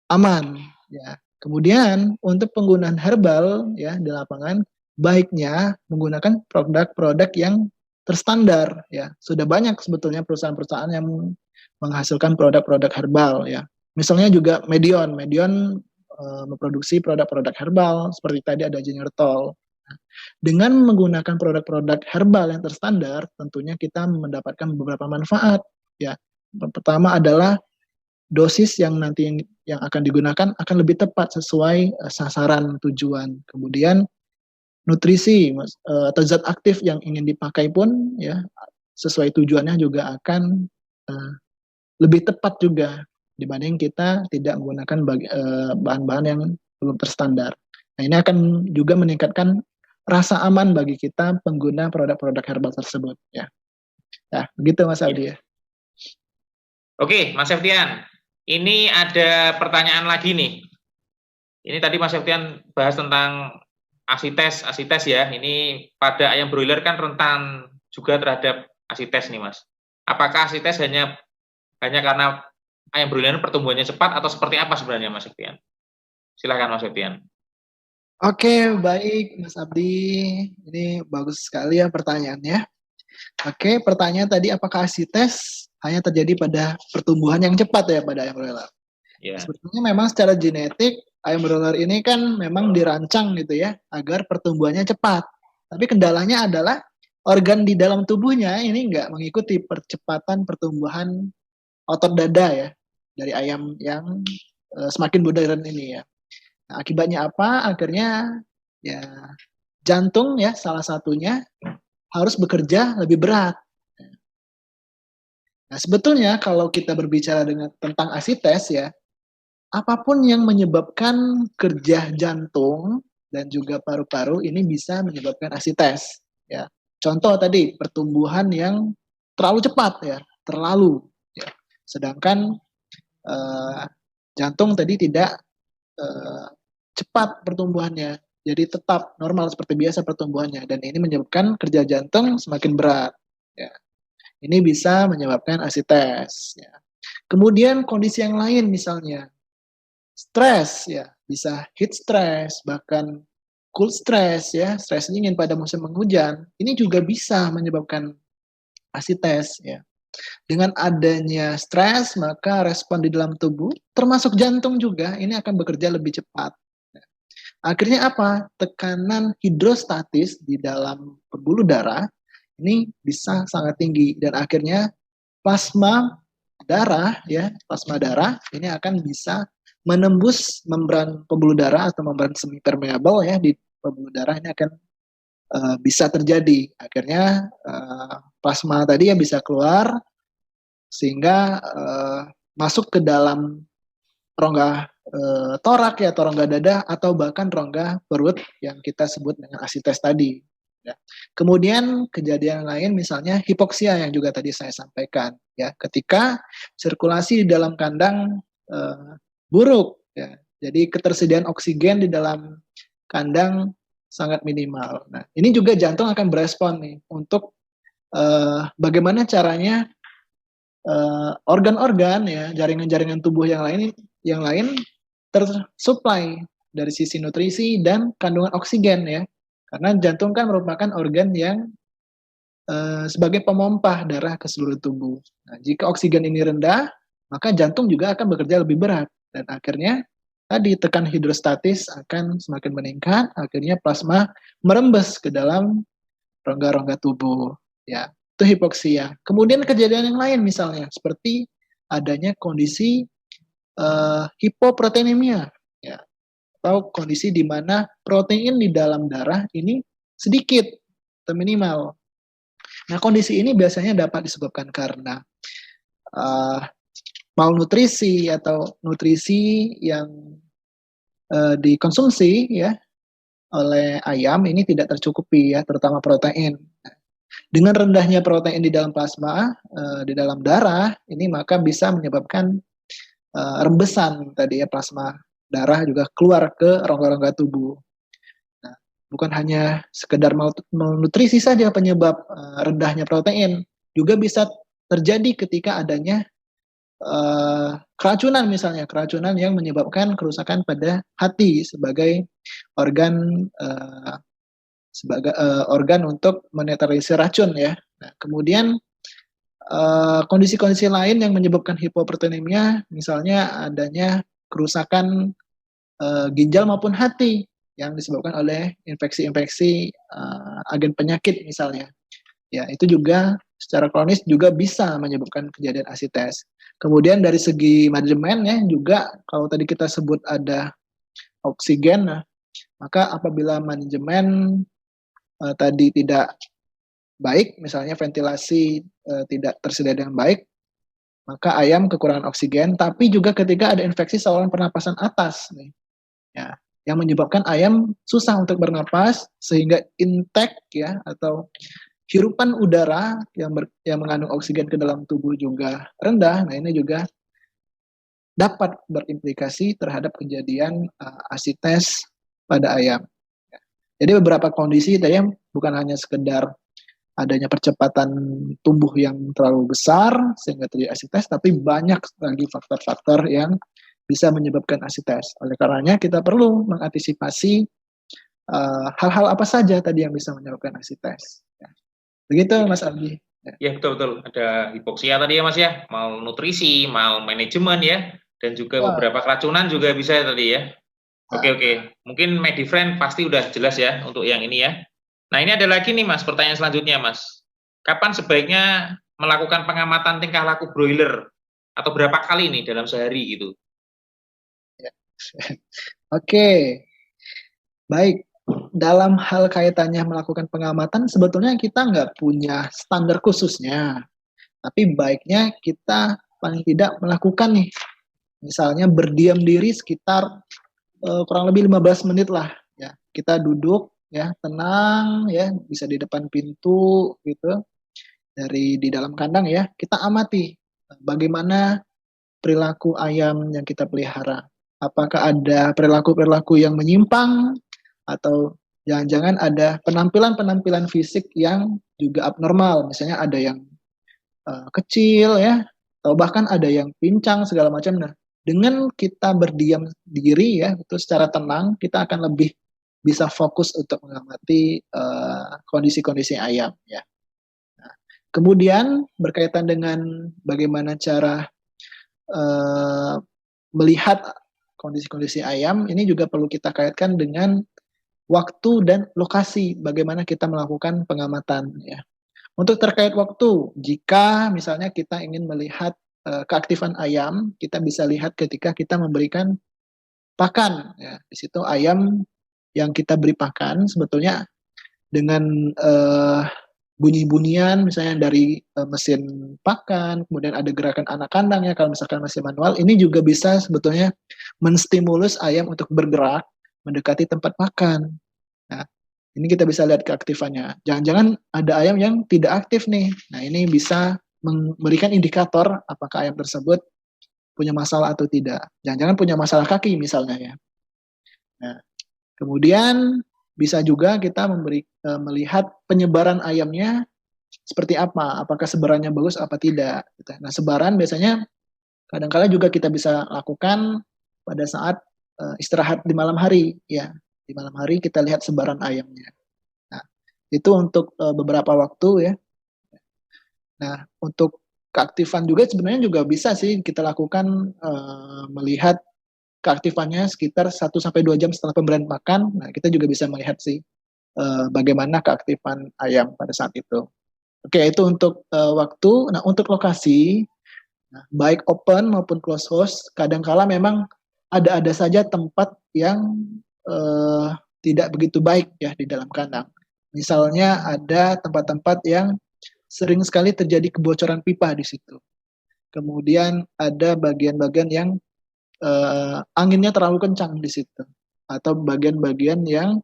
[SPEAKER 2] aman ya. Kemudian untuk penggunaan herbal ya di lapangan baiknya menggunakan produk-produk yang terstandar ya. Sudah banyak sebetulnya perusahaan-perusahaan yang menghasilkan produk-produk herbal ya. Misalnya juga Medion, memproduksi produk-produk herbal seperti tadi ada Genyertol. Dengan menggunakan produk-produk herbal yang terstandar, tentunya kita mendapatkan beberapa manfaat ya. Pertama adalah dosis yang nanti yang akan digunakan akan lebih tepat sesuai sasaran tujuan. Kemudian nutrisi atau zat aktif yang ingin dipakai pun ya sesuai tujuannya juga akan lebih tepat juga dibanding kita tidak menggunakan bahan-bahan yang belum terstandar. Nah, ini akan juga meningkatkan rasa aman bagi kita pengguna produk-produk herbal tersebut ya. Nah, begitu Mas Aldi ya.
[SPEAKER 1] Oke, Mas Septian. Ini ada pertanyaan lagi nih. Ini tadi Mas Septian bahas tentang asites ya. Ini pada ayam broiler kan rentan juga terhadap asites nih Mas. Apakah asites hanya karena ayam broiler pertumbuhannya cepat atau seperti apa sebenarnya Mas Septian? Silakan Mas Septian.
[SPEAKER 2] Oke, baik Mas Abdi. Ini bagus sekali ya pertanyaannya. Oke, pertanyaan tadi apakah asites hanya terjadi pada pertumbuhan yang cepat ya pada ayam broiler?
[SPEAKER 1] Ya.
[SPEAKER 2] Sebetulnya memang secara genetik ayam broiler ini kan memang dirancang gitu ya agar pertumbuhannya cepat. Tapi kendalanya adalah organ di dalam tubuhnya ini nggak mengikuti percepatan pertumbuhan otot dada ya dari ayam yang semakin modern ini ya. Nah, akibatnya apa? Akhirnya ya jantung ya salah satunya harus bekerja lebih berat. Nah, sebetulnya kalau kita berbicara tentang asites ya, apapun yang menyebabkan kerja jantung dan juga paru-paru ini bisa menyebabkan asites. Ya, contoh tadi pertumbuhan yang terlalu cepat ya, terlalu. Ya. Sedangkan jantung tadi tidak cepat pertumbuhannya, jadi tetap normal seperti biasa pertumbuhannya dan ini menyebabkan kerja jantung semakin berat. Ya. Ini bisa menyebabkan asites. Ya. Kemudian kondisi yang lain misalnya stres ya, bisa heat stress, bahkan cool stress ya, stres dingin pada musim penghujan. Ini juga bisa menyebabkan asites ya. Dengan adanya stres, maka respon di dalam tubuh, termasuk jantung juga, ini akan bekerja lebih cepat. Akhirnya apa? Tekanan hidrostatis di dalam pembuluh darah ini bisa sangat tinggi dan akhirnya plasma darah ini akan bisa menembus membran pembuluh darah atau membran semi permeable ya di pembuluh darah ini akan bisa terjadi. Akhirnya plasma tadi yang bisa keluar sehingga masuk ke dalam rongga torak ya atau rongga dada atau bahkan rongga perut yang kita sebut dengan asites tadi. Ya. Kemudian kejadian lain misalnya hipoksia yang juga tadi saya sampaikan ya ketika sirkulasi di dalam kandang buruk ya. Jadi ketersediaan oksigen di dalam kandang sangat minimal. Nah, ini juga jantung akan berespon nih untuk bagaimana caranya organ-organ ya jaringan-jaringan tubuh yang lain tersuplai dari sisi nutrisi dan kandungan oksigen ya. Karena jantung kan merupakan organ yang sebagai pemompah darah ke seluruh tubuh. Nah, jika oksigen ini rendah, maka jantung juga akan bekerja lebih berat dan akhirnya tadi tekan hidrostatis akan semakin meningkat, akhirnya plasma merembes ke dalam rongga-rongga tubuh. Ya, itu hipoksia. Kemudian kejadian yang lain misalnya seperti adanya kondisi hipoproteinemia, ya, atau kondisi di mana protein di dalam darah ini sedikit atau minimal. Nah, kondisi ini biasanya dapat disebabkan karena uh, malnutrisi atau nutrisi yang dikonsumsi ya oleh ayam ini tidak tercukupi ya, terutama protein. Dengan rendahnya protein di dalam plasma, di dalam darah, ini maka bisa menyebabkan rembesan tadi ya, plasma darah juga keluar ke rongga-rongga tubuh. Nah, bukan hanya sekedar malnutrisi saja penyebab rendahnya protein, juga bisa terjadi ketika adanya keracunan misalnya, keracunan yang menyebabkan kerusakan pada hati sebagai organ organ untuk menetralisir racun ya. Nah, kemudian kondisi-kondisi lain yang menyebabkan hipoproteinemia, misalnya adanya kerusakan ginjal maupun hati yang disebabkan oleh infeksi-infeksi agen penyakit misalnya. Ya, itu juga secara kronis juga bisa menyebabkan kejadian asites. Kemudian dari segi manajemen ya juga kalau tadi kita sebut ada oksigen, nah, maka apabila manajemen tadi tidak baik, misalnya ventilasi tidak tersedia dengan baik, maka ayam kekurangan oksigen. Tapi juga ketika ada infeksi saluran pernapasan atas, nih, ya, yang menyebabkan ayam susah untuk bernapas sehingga intake ya atau hirupan udara yang mengandung oksigen ke dalam tubuh juga rendah. Nah, ini juga dapat berimplikasi terhadap kejadian asites pada ayam. Jadi beberapa kondisi tadi bukan hanya sekedar adanya percepatan tumbuh yang terlalu besar sehingga terjadi asites, tapi banyak lagi faktor-faktor yang bisa menyebabkan asites. Oleh karenanya kita perlu mengantisipasi hal-hal apa saja tadi yang bisa menyebabkan asites. Ya. Begitu Mas Aldi.
[SPEAKER 1] Ya, betul-betul. Ada hipoksia tadi ya Mas ya, malnutrisi, malmanajemen ya, dan juga beberapa keracunan juga bisa ya tadi ya. Oke. Mungkin MediFriend pasti udah jelas ya untuk yang ini ya. Nah, ini ada lagi nih Mas, pertanyaan selanjutnya Mas. Kapan sebaiknya melakukan pengamatan tingkah laku broiler? Atau berapa kali nih dalam sehari gitu?
[SPEAKER 2] Oke. Baik. Dalam hal kaitannya melakukan pengamatan, sebetulnya kita nggak punya standar khususnya. Tapi baiknya kita paling tidak melakukan nih. Misalnya berdiam diri sekitar kurang lebih 15 menit lah. Ya, kita duduk ya tenang ya, bisa di depan pintu gitu, dari di dalam kandang ya, kita amati bagaimana perilaku ayam yang kita pelihara. Apakah ada perilaku-perilaku yang menyimpang atau jangan-jangan ada penampilan-penampilan fisik yang juga abnormal, misalnya ada yang kecil ya, atau bahkan ada yang pincang segala macam. Nah, dengan kita berdiam diri ya, itu secara tenang, kita akan lebih bisa fokus untuk mengamati kondisi-kondisi ayam ya. Nah, kemudian berkaitan dengan bagaimana cara melihat kondisi-kondisi ayam, ini juga perlu kita kaitkan dengan waktu dan lokasi bagaimana kita melakukan pengamatan ya. Untuk terkait waktu, jika misalnya kita ingin melihat keaktifan ayam, kita bisa lihat ketika kita memberikan pakan ya. Di situ ayam yang kita beri pakan sebetulnya dengan bunyi-bunyian misalnya dari mesin pakan, kemudian ada gerakan anak kandang ya kalau misalkan masih manual, ini juga bisa sebetulnya menstimulus ayam untuk bergerak mendekati tempat makan. Nah, ini kita bisa lihat keaktifannya. Jangan-jangan ada ayam yang tidak aktif nih. Nah, ini bisa memberikan indikator apakah ayam tersebut punya masalah atau tidak. Jangan-jangan punya masalah kaki misalnya ya. Nah, kemudian bisa juga kita melihat penyebaran ayamnya seperti apa. Apakah sebarannya bagus apa tidak. Nah, sebaran biasanya kadang-kala juga kita bisa lakukan pada saat istirahat di malam hari ya. Di malam hari kita lihat sebaran ayamnya. Nah, itu untuk beberapa waktu ya. Nah, untuk keaktifan juga sebenarnya juga bisa sih kita lakukan melihat keaktifannya sekitar 1 sampai 2 jam setelah pemberian makan. Nah, kita juga bisa melihat sih bagaimana keaktifan ayam pada saat itu. Oke, itu untuk waktu. Nah, untuk lokasi, nah, baik open maupun close host, kadangkala memang ada saja tempat yang eh, tidak begitu baik ya di dalam kandang. Misalnya ada tempat-tempat yang sering sekali terjadi kebocoran pipa di situ. Kemudian ada bagian-bagian yang anginnya terlalu kencang di situ, atau bagian-bagian yang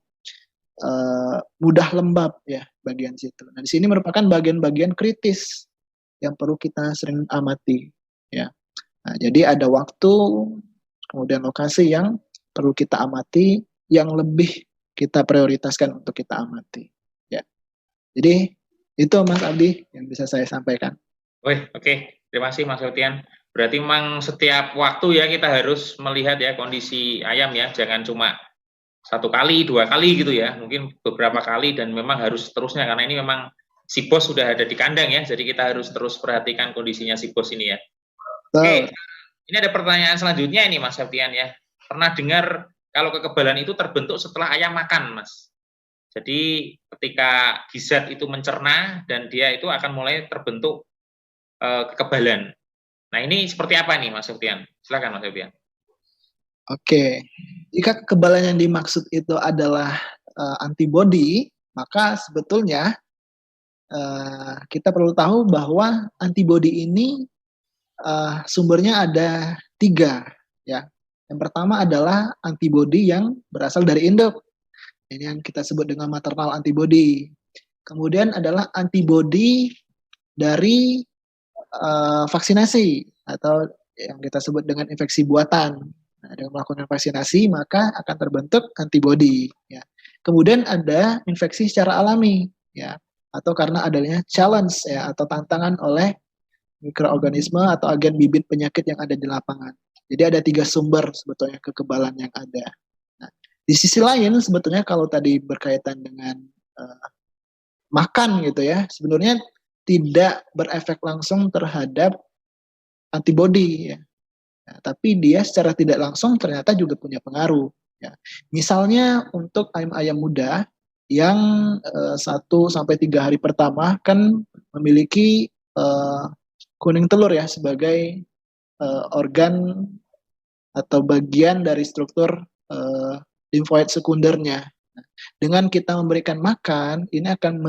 [SPEAKER 2] mudah lembab ya bagian situ. Nah, di sini merupakan bagian-bagian kritis yang perlu kita sering amati ya. Nah, jadi ada waktu, kemudian lokasi yang perlu kita amati, yang lebih kita prioritaskan untuk kita amati ya. Jadi itu Mas Abdi yang bisa saya sampaikan.
[SPEAKER 1] Oke. Terima kasih Mas Sofian. Berarti memang setiap waktu ya kita harus melihat ya kondisi ayam ya, jangan cuma 1 kali, 2 kali gitu ya, mungkin beberapa kali, dan memang harus seterusnya karena ini memang si bos sudah ada di kandang ya, jadi kita harus terus perhatikan kondisinya si bos ini ya. Oke, ini ada pertanyaan selanjutnya ini Mas Sofian ya. Pernah dengar kalau kekebalan itu terbentuk setelah ayam makan, Mas? Jadi ketika gizzard itu mencerna dan dia itu akan mulai terbentuk kekebalan. Nah, ini seperti apa nih Mas Sofian? Silakan Mas Sofian.
[SPEAKER 2] Oke, jika kekebalan yang dimaksud itu adalah antibodi, maka sebetulnya kita perlu tahu bahwa antibodi ini sumbernya ada 3 ya. Yang pertama adalah antibodi yang berasal dari induk. Ini yang kita sebut dengan maternal antibody. Kemudian adalah antibodi dari vaksinasi atau yang kita sebut dengan infeksi buatan. Nah, dengan melakukan vaksinasi maka akan terbentuk antibodi. Ya. Kemudian ada infeksi secara alami, ya, atau karena adanya challenge ya atau tantangan oleh mikroorganisme atau agen bibit penyakit yang ada di lapangan. Jadi ada 3 sumber sebetulnya kekebalan yang ada. Nah, di sisi lain sebetulnya kalau tadi berkaitan dengan makan gitu ya, sebenarnya tidak berefek langsung terhadap antibodi ya. Nah, tapi dia secara tidak langsung ternyata juga punya pengaruh ya. Misalnya untuk ayam-ayam muda yang 1 sampai 3 hari pertama kan memiliki kuning telur ya sebagai organ atau bagian dari struktur limfoid sekundernya. Nah, dengan kita memberikan makan, ini akan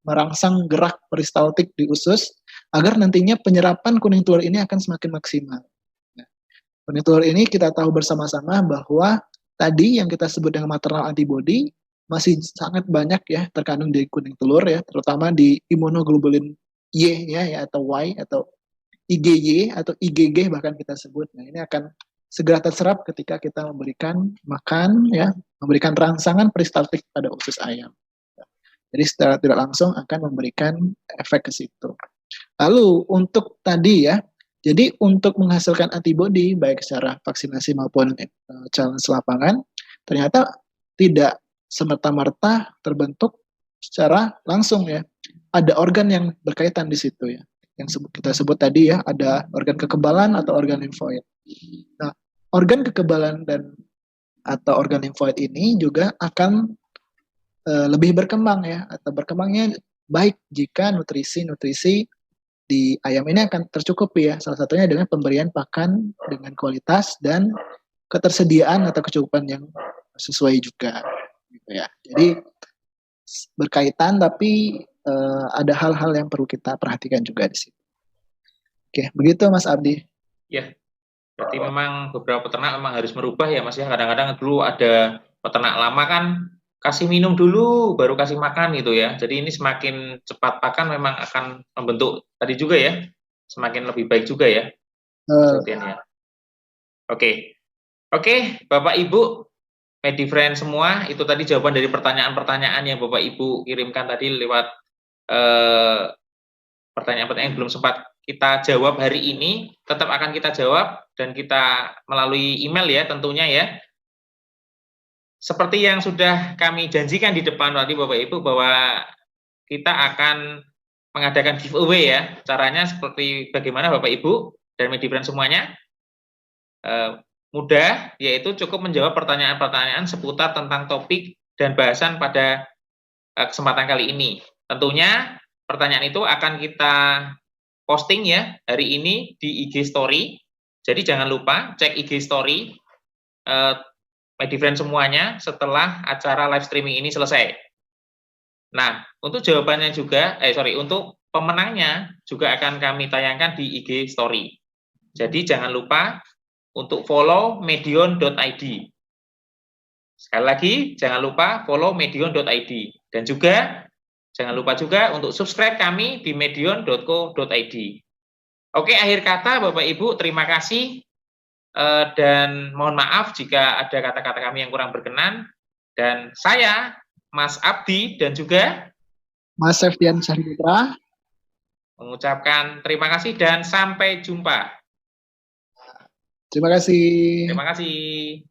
[SPEAKER 2] merangsang gerak peristaltik di usus agar nantinya penyerapan kuning telur ini akan semakin maksimal. Nah, kuning telur ini kita tahu bersama-sama bahwa tadi yang kita sebut dengan maternal antibody masih sangat banyak ya terkandung di kuning telur ya, terutama di imunoglobulin Y-nya ya atau Y atau IgY atau IgG bahkan kita sebut. Nah, ini akan segera terserap ketika kita memberikan makan ya, memberikan rangsangan peristaltik pada usus ayam. Jadi secara tidak langsung akan memberikan efek ke situ. Lalu untuk tadi ya, jadi untuk menghasilkan antibodi baik secara vaksinasi maupun challenge lapangan, ternyata tidak semerta-merta terbentuk secara langsung ya. Ada organ yang berkaitan di situ ya. Yang kita sebut tadi ya, ada organ kekebalan atau organ limfoid. Nah, organ kekebalan dan atau organ limfoid ini juga akan lebih berkembang ya, atau berkembangnya baik jika nutrisi-nutrisi di ayam ini akan tercukupi ya. Salah satunya dengan pemberian pakan dengan kualitas dan ketersediaan atau kecukupan yang sesuai juga gitu ya. Jadi berkaitan tapi ada hal-hal yang perlu kita perhatikan juga di sini. Oke, begitu Mas Abdi.
[SPEAKER 1] Ya, berarti memang beberapa peternak memang harus merubah ya Mas ya. Kadang-kadang dulu ada peternak lama kan kasih minum dulu baru kasih makan gitu ya. Jadi ini semakin cepat pakan memang akan membentuk tadi juga ya. Semakin lebih baik juga ya. Ya. Oke, Bapak Ibu, MediFriend semua, itu tadi jawaban dari pertanyaan-pertanyaan yang Bapak Ibu kirimkan tadi lewat pertanyaan-pertanyaan yang belum sempat kita jawab hari ini, tetap akan kita jawab dan kita melalui email ya tentunya ya. Seperti yang sudah kami janjikan di depan tadi Bapak Ibu bahwa kita akan mengadakan giveaway ya. Caranya seperti bagaimana Bapak Ibu dan MediFriend semuanya. mudah, yaitu cukup menjawab pertanyaan-pertanyaan seputar tentang topik dan bahasan pada kesempatan kali ini. Tentunya pertanyaan itu akan kita posting ya hari ini di IG Story. Jadi jangan lupa cek IG Story MediFriend semuanya setelah acara live streaming ini selesai. Nah, untuk jawabannya juga, untuk pemenangnya juga akan kami tayangkan di IG Story. Jadi jangan lupa untuk follow medion.id. Sekali lagi, jangan lupa follow medion.id. Dan juga, jangan lupa juga untuk subscribe kami di medion.co.id. Oke, akhir kata Bapak Ibu, terima kasih. Dan mohon maaf jika ada kata-kata kami yang kurang berkenan. Dan saya, Mas Abdi, dan juga
[SPEAKER 2] Mas Septian Syahputra
[SPEAKER 1] mengucapkan terima kasih dan sampai jumpa.
[SPEAKER 2] Terima kasih.
[SPEAKER 1] Terima kasih.